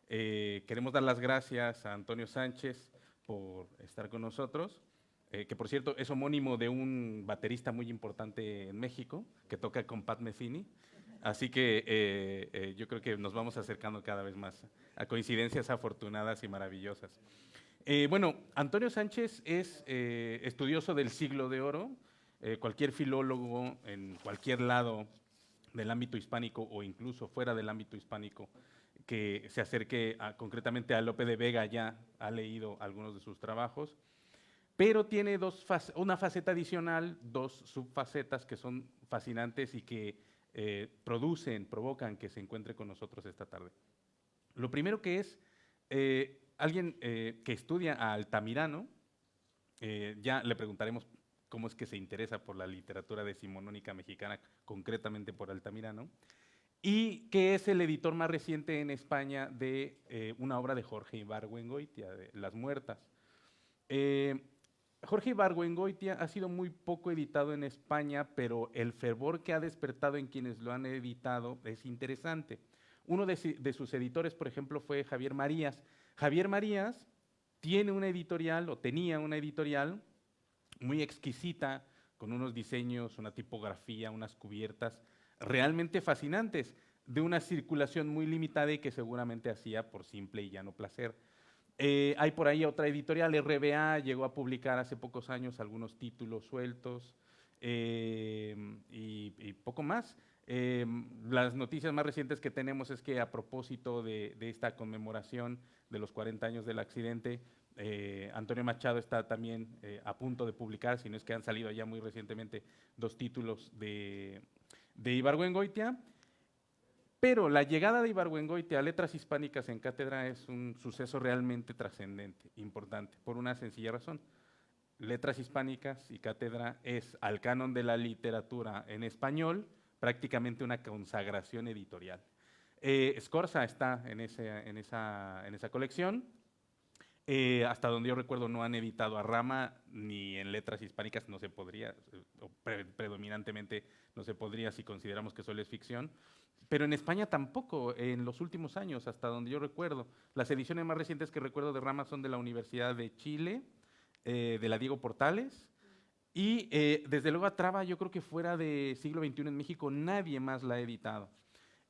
queremos dar las gracias a Antonio Sánchez por estar con nosotros, que por cierto es homónimo de un baterista muy importante en México, que toca con Pat Metheny. Así que yo creo que nos vamos acercando cada vez más a coincidencias afortunadas y maravillosas. Bueno, Antonio Sánchez es estudioso del Siglo de Oro. Cualquier filólogo en cualquier lado del ámbito hispánico o incluso fuera del ámbito hispánico que se acerque concretamente a Lope de Vega ya ha leído algunos de sus trabajos, pero tiene una faceta adicional, 2 subfacetas que son fascinantes y que provocan que se encuentre con nosotros esta tarde. Lo primero que es alguien que estudia a Altamirano. Ya le preguntaremos cómo es que se interesa por la literatura decimonónica mexicana, concretamente por Altamirano, y que es el editor más reciente en España de una obra de Jorge Ibargüengoitia, de Las Muertas. Jorge Ibargüengoitia ha sido muy poco editado en España, pero el fervor que ha despertado en quienes lo han editado es interesante. Uno de sus editores, por ejemplo, fue Javier Marías. Javier Marías tiene una editorial, o tenía una editorial, muy exquisita, con unos diseños, una tipografía, unas cubiertas realmente fascinantes, de una circulación muy limitada y que seguramente hacía por simple y llano placer. Hay por ahí otra editorial, RBA, llegó a publicar hace pocos años algunos títulos sueltos y poco más. Las noticias más recientes que tenemos es que a propósito de esta conmemoración de los 40 años del accidente, Antonio Machado está también a punto de publicar, si no es que han salido ya muy recientemente 2 títulos de Ibargüengoitia. Pero la llegada de Ibargüengoitia a Letras Hispánicas en Cátedra es un suceso realmente trascendente, importante, por una sencilla razón. Letras Hispánicas y Cátedra es, al canon de la literatura en español, prácticamente una consagración editorial. Scorza está en esa colección. Hasta donde yo recuerdo no han editado a Rama, ni en Letras Hispánicas no se podría, o predominantemente no se podría si consideramos que solo es ficción. Pero en España tampoco, en los últimos años, hasta donde yo recuerdo. Las ediciones más recientes que recuerdo de Rama son de la Universidad de Chile, de la Diego Portales, y desde luego a Traba, yo creo que fuera de siglo XXI en México nadie más la ha editado.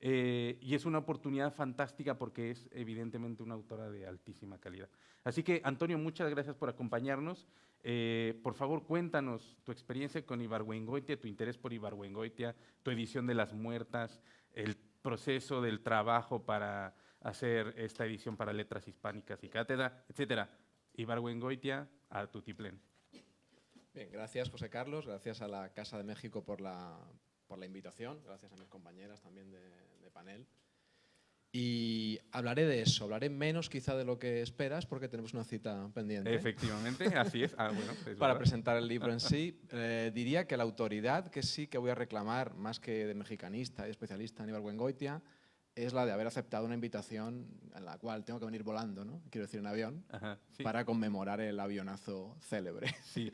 Y es una oportunidad fantástica porque es evidentemente una autora de altísima calidad. Así que, Antonio, muchas gracias por acompañarnos. Por favor, cuéntanos tu experiencia con Ibargüengoitia, tu interés por Ibargüengoitia, tu edición de Las Muertas, el proceso del trabajo para hacer esta edición para Letras Hispánicas y Cátedra, etcétera. Ibargüengoitia, a tutiplén. Bien, gracias José Carlos, gracias a la Casa de México por la por la invitación, gracias a mis compañeras también de panel. Y hablaré de eso, hablaré menos quizá de lo que esperas porque tenemos una cita pendiente. Efectivamente, así es. Bueno, es para verdad. presentar el libro en sí. Diría que la autoridad que sí que voy a reclamar, más que de mexicanista y especialista en Ibargüengoitia, es la de haber aceptado una invitación en la cual tengo que venir volando, ¿no? Quiero decir, en avión, Ajá, sí. para conmemorar el avionazo célebre. Sí.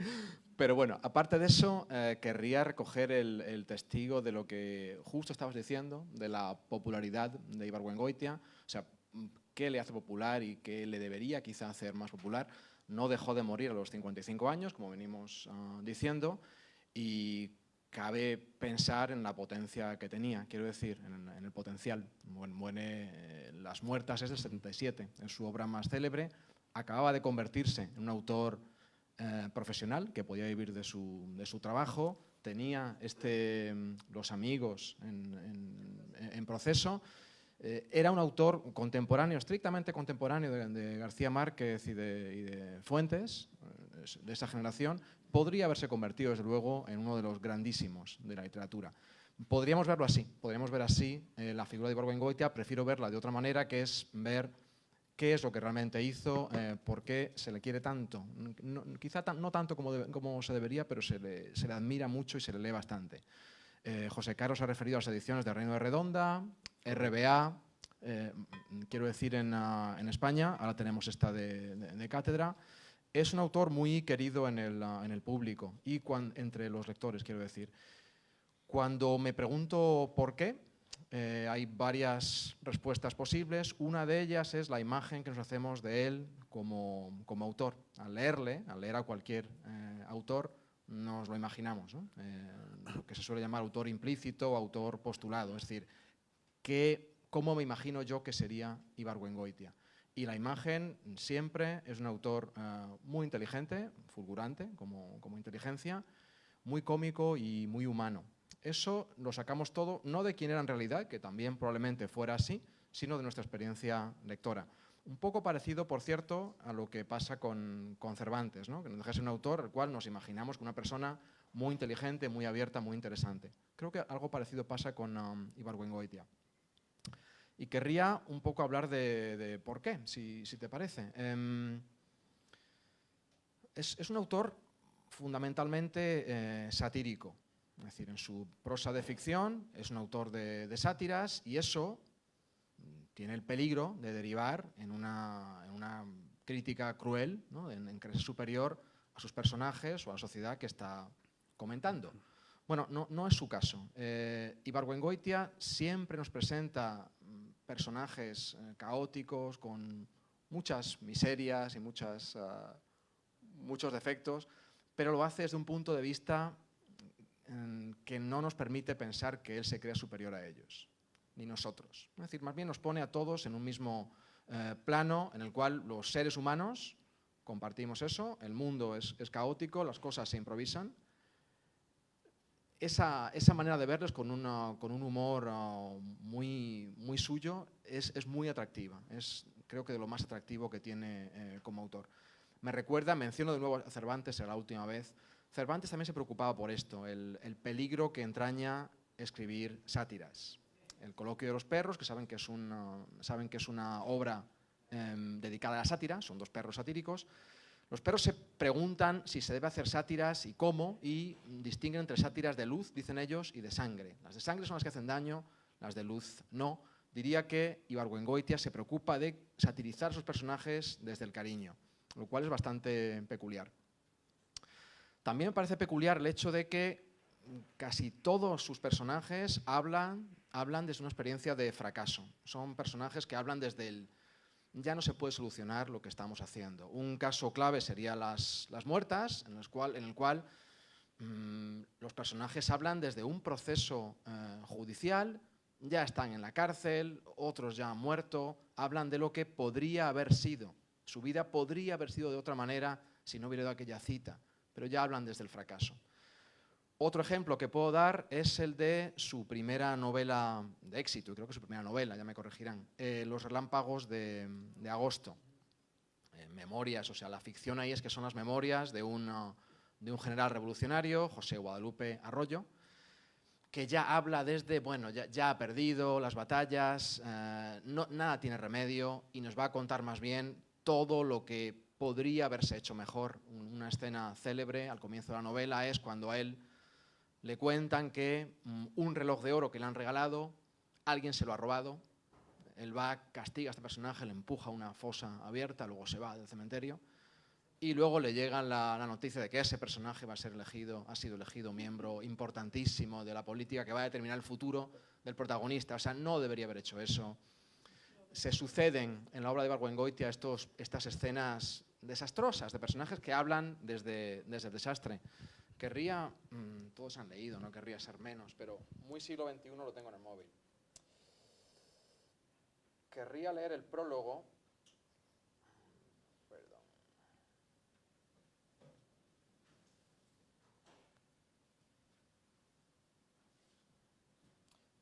Pero bueno, aparte de eso, querría recoger el testigo de lo que justo estabas diciendo, de la popularidad de Ibargüengoitia, o sea, qué le hace popular y qué le debería quizá hacer más popular. No dejó de morir a los 55 años, como venimos diciendo, y cabe pensar en la potencia que tenía, quiero decir, en el potencial. Las Muertas es del 77, es su obra más célebre. Acababa de convertirse en un autor profesional que podía vivir de su trabajo, tenía Los Amigos en proceso. Era un autor contemporáneo, estrictamente contemporáneo de García Márquez y de Fuentes, de esa generación. Podría haberse convertido, desde luego, en uno de los grandísimos de la literatura. Podríamos verlo así, podríamos ver así la figura de Ibargüengoitia. Prefiero verla de otra manera, que es ver qué es lo que realmente hizo, por qué se le quiere tanto. Quizá no tanto como se debería, pero se le admira mucho y se le lee bastante. José Caro se ha referido a las ediciones de Reino de Redonda, RBA, quiero decir en España, ahora tenemos esta de Cátedra. Es un autor muy querido en el público y entre los lectores, quiero decir. Cuando me pregunto por qué, hay varias respuestas posibles. Una de ellas es la imagen que nos hacemos de él como autor. Al leer a cualquier autor, nos lo imaginamos, ¿no? Lo que se suele llamar autor implícito o autor postulado. Es decir, ¿cómo me imagino yo que sería Ibargüengoitia? Y la imagen siempre es un autor muy inteligente, fulgurante como inteligencia, muy cómico y muy humano. Eso lo sacamos todo, no de quién era en realidad, que también probablemente fuera así, sino de nuestra experiencia lectora. Un poco parecido, por cierto, a lo que pasa con Cervantes, ¿no? Que no deja de ser un autor al cual nos imaginamos como una persona muy inteligente, muy abierta, muy interesante. Creo que algo parecido pasa con Ibargüengoitia. Y querría un poco hablar de por qué, si te parece. Es un autor fundamentalmente satírico. Es decir, en su prosa de ficción es un autor de sátiras y eso tiene el peligro de derivar en una crítica cruel, ¿no? en creerse superior a sus personajes o a la sociedad que está comentando. Bueno, no es su caso. Ibargüengoitia siempre nos presenta personajes caóticos, con muchas miserias y muchos defectos, pero lo hace desde un punto de vista que no nos permite pensar que él se crea superior a ellos, ni nosotros. Es decir, más bien nos pone a todos en un mismo plano en el cual los seres humanos compartimos eso, el mundo es caótico, las cosas se improvisan. Esa manera de verlos con un humor muy suyo es muy atractiva, es creo que de lo más atractivo que tiene como autor. Me recuerda, menciono de nuevo a Cervantes, era la última vez. Cervantes también se preocupaba por esto, el peligro que entraña escribir sátiras. El Coloquio de los Perros, que saben que es una obra dedicada a la sátira, son dos perros satíricos. Los perros se preguntan si se debe hacer sátiras y cómo, y distinguen entre sátiras de luz, dicen ellos, y de sangre. Las de sangre son las que hacen daño, las de luz no. Diría que Ibargüengoitia se preocupa de satirizar a sus personajes desde el cariño, lo cual es bastante peculiar. También me parece peculiar el hecho de que casi todos sus personajes hablan desde una experiencia de fracaso. Son personajes que hablan desde el ya no se puede solucionar lo que estamos haciendo. Un caso clave sería Las Muertas, en el cual los personajes hablan desde un proceso judicial, ya están en la cárcel, otros ya han muerto, hablan de lo que podría haber sido. Su vida podría haber sido de otra manera si no hubiera ido a aquella cita, pero ya hablan desde el fracaso. Otro ejemplo que puedo dar es el de su primera novela de éxito, y creo que su primera novela, ya me corregirán, Los Relámpagos de Agosto. Memorias, o sea, la ficción ahí es que son las memorias de un general revolucionario, José Guadalupe Arroyo, que ya habla desde, bueno, ya ha perdido las batallas, nada tiene remedio y nos va a contar más bien todo lo que podría haberse hecho mejor. Una escena célebre al comienzo de la novela es cuando a él le cuentan que un reloj de oro que le han regalado, alguien se lo ha robado. Él va, castiga a este personaje, le empuja a una fosa abierta, luego se va del cementerio y luego le llega la noticia de que ese personaje va a ser elegido, ha sido elegido miembro importantísimo de la política que va a determinar el futuro del protagonista. O sea, no debería haber hecho eso. Se suceden en la obra de Ibargüengoitia estas escenas desastrosas de personajes que hablan desde el desastre. Querría, todos han leído, no querría ser menos, pero muy siglo XXI lo tengo en el móvil. Querría leer el prólogo. Perdón.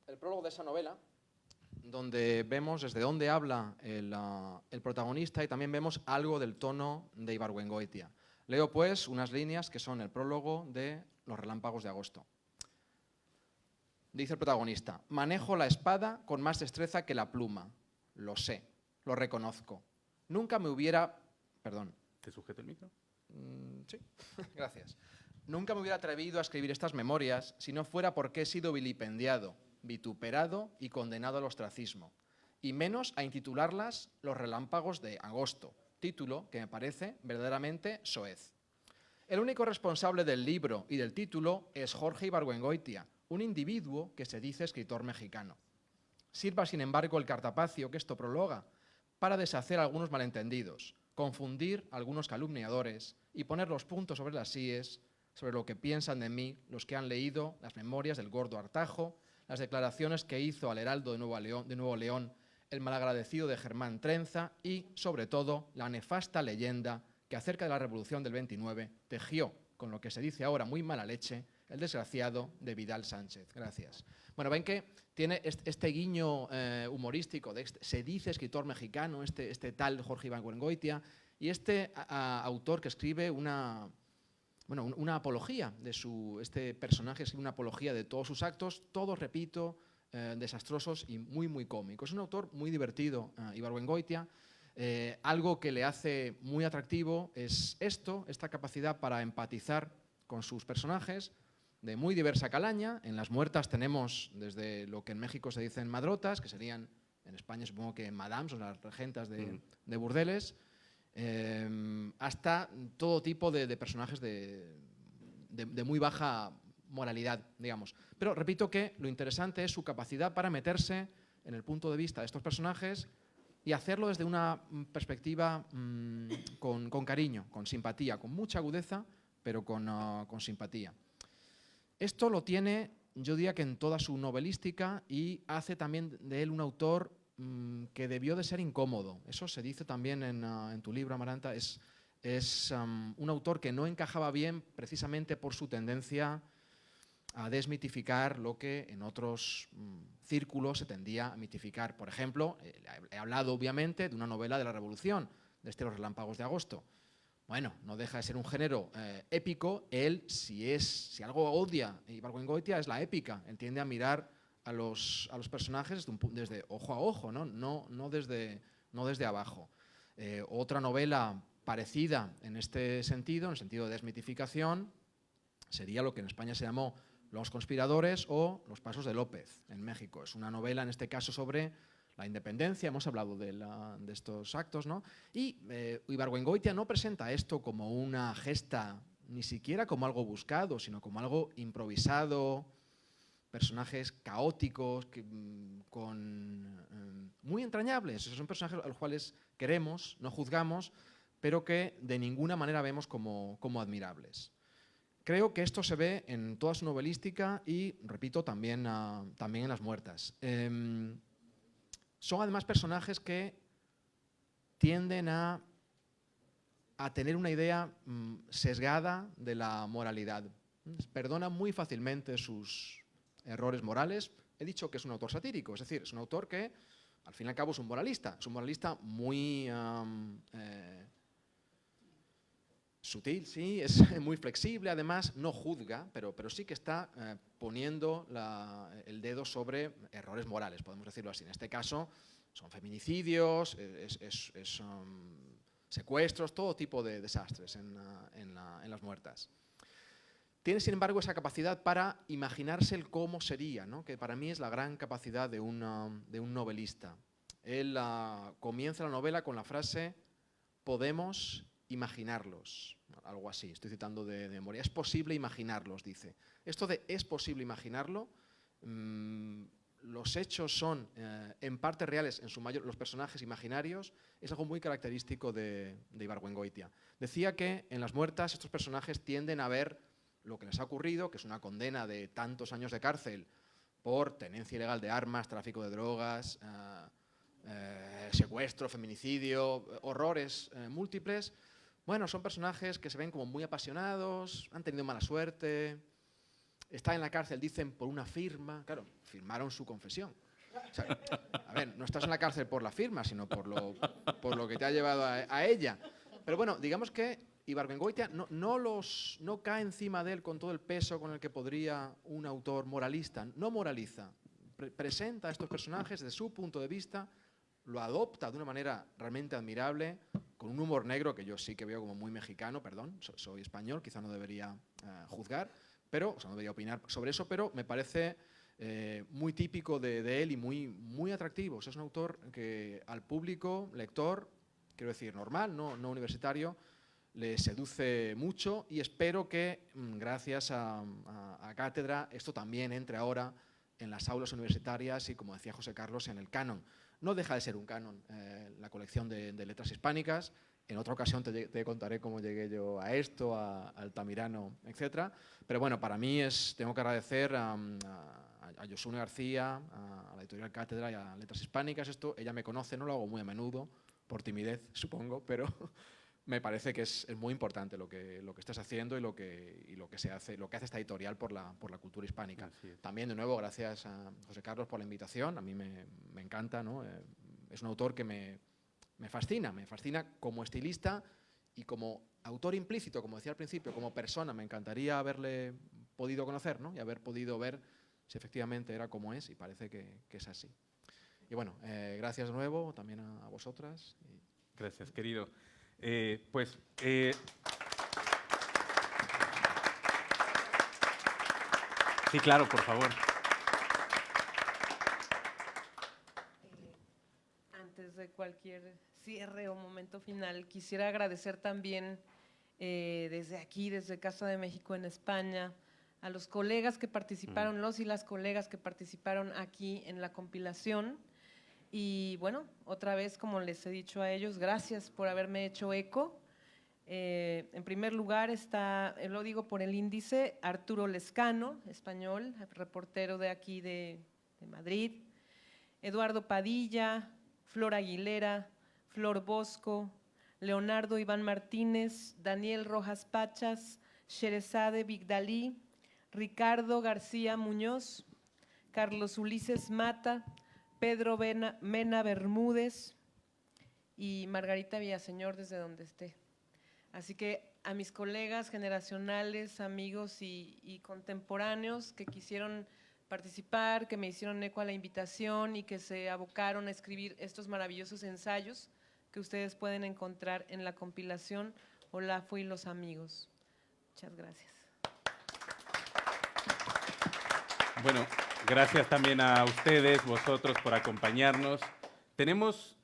El prólogo de esa novela, donde vemos desde dónde habla el protagonista y también vemos algo del tono de Ibargüengoitia. Leo pues unas líneas que son el prólogo de Los relámpagos de agosto. Dice el protagonista: manejo la espada con más destreza que la pluma. Lo sé, lo reconozco. Nunca me hubiera... Perdón. ¿Te sujeto el micro? Sí, gracias. Nunca me hubiera atrevido a escribir estas memorias si no fuera porque he sido vilipendiado, vituperado y condenado al ostracismo, y menos a intitularlas Los relámpagos de agosto, título que me parece verdaderamente soez. El único responsable del libro y del título es Jorge Ibargüengoitia, un individuo que se dice escritor mexicano. Sirva, sin embargo, el cartapacio que esto prologa para deshacer algunos malentendidos, confundir a algunos calumniadores y poner los puntos sobre las íes sobre lo que piensan de mí los que han leído las memorias del gordo Artajo, las declaraciones que hizo al Heraldo de Nuevo León el malagradecido de Germán Trenza y, sobre todo, la nefasta leyenda que acerca de la Revolución del 29 tejió, con lo que se dice ahora muy mala leche, el desgraciado de Vidal Sánchez. Gracias. Bueno, ven que tiene este guiño humorístico, se dice escritor mexicano, este tal Jorge Ibargüengoitia, y este autor que escribe una apología de este personaje, escribe una apología de todos sus actos, todos, repito, desastrosos y muy, muy cómicos. Es un autor muy divertido, Ibargüengoitia. Algo que le hace muy atractivo es esta capacidad para empatizar con sus personajes, de muy diversa calaña. En Las Muertas tenemos desde lo que en México se dicen madrotas, que serían, en España supongo que madams o las regentas de burdeles, hasta todo tipo de personajes de muy baja moralidad, digamos. Pero repito que lo interesante es su capacidad para meterse en el punto de vista de estos personajes y hacerlo desde una perspectiva con cariño, con simpatía, con mucha agudeza, pero con simpatía. Esto lo tiene, yo diría que en toda su novelística, y hace también de él un autor que debió de ser incómodo. Eso se dice también en tu libro, Amaranta. Es un autor que no encajaba bien precisamente por su tendencia a desmitificar lo que en otros círculos se tendía a mitificar. Por ejemplo, he hablado obviamente de una novela de la Revolución, de Los relámpagos de agosto. Bueno, no deja de ser un género épico. Él, si algo odia Ibargüengoitia, es la épica. Él tiende a mirar a los personajes desde ojo a ojo, no desde abajo. Otra novela parecida en este sentido, en el sentido de desmitificación, sería lo que en España se llamó Los conspiradores o Los pasos de López en México. Es una novela, en este caso, sobre la independencia. Hemos hablado de estos actos, ¿no? Y Ibargüengoitia no presenta esto como una gesta, ni siquiera como algo buscado, sino como algo improvisado, personajes caóticos, muy entrañables. Esos son personajes a los cuales queremos, no juzgamos, pero que de ninguna manera vemos como admirables. Creo que esto se ve en toda su novelística y, repito, también en Las Muertas. Son además personajes que tienden a tener una idea sesgada de la moralidad. Perdonan muy fácilmente sus errores morales. He dicho que es un autor satírico, es decir, es un autor que, al fin y al cabo, es un moralista muy sutil, sí, es muy flexible, además no juzga, pero sí que está poniendo el dedo sobre errores morales, podemos decirlo así. En este caso son feminicidios, son secuestros, todo tipo de desastres en las muertas. Tiene, sin embargo, esa capacidad para imaginarse el cómo sería, ¿no? Que para mí es la gran capacidad de un novelista. Él comienza la novela con la frase «podemos imaginarlos», algo así, estoy citando de memoria. Es posible imaginarlos, dice. Esto de «es posible imaginarlo», los hechos son en parte reales, en su mayor, los personajes imaginarios, es algo muy característico de Ibargüengoitia. Decía que en Las muertas estos personajes tienden a ver lo que les ha ocurrido, que es una condena de tantos años de cárcel por tenencia ilegal de armas, tráfico de drogas, secuestro, feminicidio, horrores múltiples. Bueno, son personajes que se ven como muy apasionados, han tenido mala suerte, están en la cárcel, dicen, por una firma. Claro, firmaron su confesión. O sea, a ver, no estás en la cárcel por la firma, sino por lo que te ha llevado a ella. Pero bueno, digamos que Ibargüengoitia no cae encima de él con todo el peso con el que podría un autor moralista. No moraliza, presenta a estos personajes desde su punto de vista, lo adopta de una manera realmente admirable, con un humor negro que yo sí que veo como muy mexicano, perdón, soy español, quizá no debería juzgar, pero, o sea, no debería opinar sobre eso, pero me parece muy típico de él y muy atractivo. O sea, es un autor que al público, lector, quiero decir, normal, no universitario, le seduce mucho y espero que, gracias a Cátedra, esto también entre ahora en las aulas universitarias y, como decía José Carlos, en el canon. No deja de ser un canon la colección de letras hispánicas. En otra ocasión te contaré cómo llegué yo a esto, a Altamirano, etc. Pero bueno, para mí tengo que agradecer a Josune García, a la editorial Cátedra y a Letras Hispánicas. Esto ella me conoce, no lo hago muy a menudo, por timidez, supongo, pero me parece que es muy importante lo que estás haciendo y lo que se hace, lo que hace esta editorial por la cultura hispánica. También, de nuevo, gracias a José Carlos por la invitación. A mí me encanta, ¿no? Es un autor que me fascina como estilista y como autor implícito, como decía al principio, como persona. Me encantaría haberle podido conocer, ¿no? Y haber podido ver si efectivamente era como es, y parece que es así. Y bueno, gracias de nuevo también a vosotras. Gracias, querido. Sí, claro, por favor. Antes de cualquier cierre o momento final, quisiera agradecer también desde aquí, desde Casa de México en España, a los colegas que participaron, los y las colegas que participaron aquí en la compilación. Y bueno, otra vez, como les he dicho a ellos, gracias por haberme hecho eco. En primer lugar está, lo digo por el índice, Arturo Lescano, español, reportero de aquí de Madrid, Eduardo Padilla, Flor Aguilera, Flor Bosco, Leonardo Iván Martínez, Daniel Rojas Pachas, Sherezade Bigdalí, Ricardo García Muñoz, Carlos Ulises Mata, Pedro Mena Bermúdez y Margarita Villaseñor, desde donde esté. Así que a mis colegas generacionales, amigos y contemporáneos que quisieron participar, que me hicieron eco a la invitación y que se abocaron a escribir estos maravillosos ensayos que ustedes pueden encontrar en la compilación Olafo y los amigos. Muchas gracias. Bueno, gracias también a ustedes, vosotros, por acompañarnos. Tenemos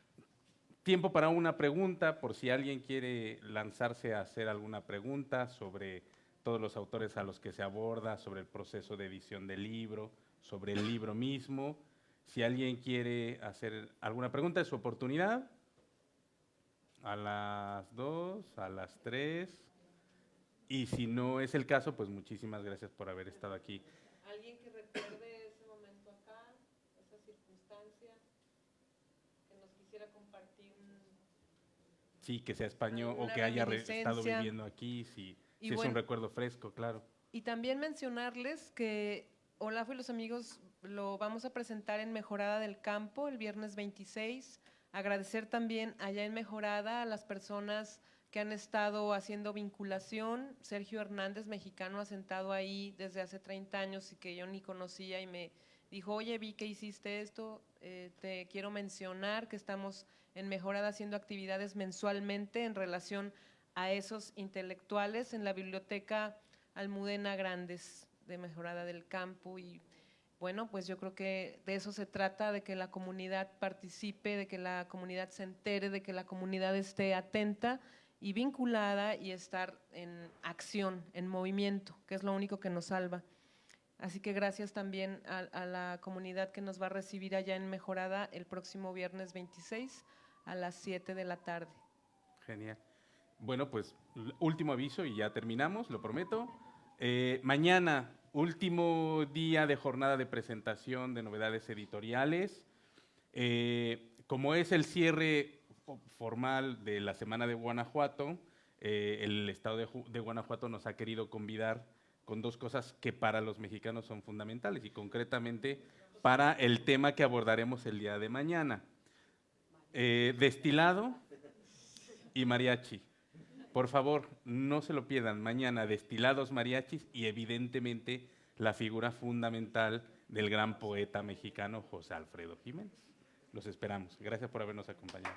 tiempo para una pregunta, por si alguien quiere lanzarse a hacer alguna pregunta sobre todos los autores a los que se aborda, sobre el proceso de edición del libro, sobre el libro mismo. Si alguien quiere hacer alguna pregunta, es su oportunidad. A las 2, a las 3. Y si no es el caso, pues muchísimas gracias por haber estado aquí. ¿Alguien que recuerde ese momento acá, esa circunstancia, que nos quisiera compartir? Sí, que sea español o que haya estado viviendo aquí, si bueno, es un recuerdo fresco, claro. Y también mencionarles que Olafo y los amigos lo vamos a presentar en Mejorada del Campo el viernes 26. Agradecer también allá en Mejorada a las personas que han estado haciendo vinculación. Sergio Hernández, mexicano, asentado ahí desde hace 30 años y que yo ni conocía, y me dijo, oye, vi que hiciste esto, te quiero mencionar que estamos en Mejorada haciendo actividades mensualmente en relación a esos intelectuales en la Biblioteca Almudena Grandes de Mejorada del Campo. Y bueno, pues yo creo que de eso se trata, de que la comunidad participe, de que la comunidad se entere, de que la comunidad esté atenta y vinculada y estar en acción, en movimiento, que es lo único que nos salva. Así que gracias también a la comunidad que nos va a recibir allá en Mejorada el próximo viernes 26 a las 7 de la tarde. Genial. Bueno, pues último aviso y ya terminamos, lo prometo. Mañana, último día de jornada de presentación de novedades editoriales. Como es el cierre formal de la Semana de Guanajuato, el Estado de Guanajuato nos ha querido convidar con dos cosas que para los mexicanos son fundamentales y concretamente para el tema que abordaremos el día de mañana. Destilado y mariachi. Por favor, no se lo pierdan. Mañana, destilados, mariachis y evidentemente la figura fundamental del gran poeta mexicano José Alfredo Jiménez. Los esperamos. Gracias por habernos acompañado.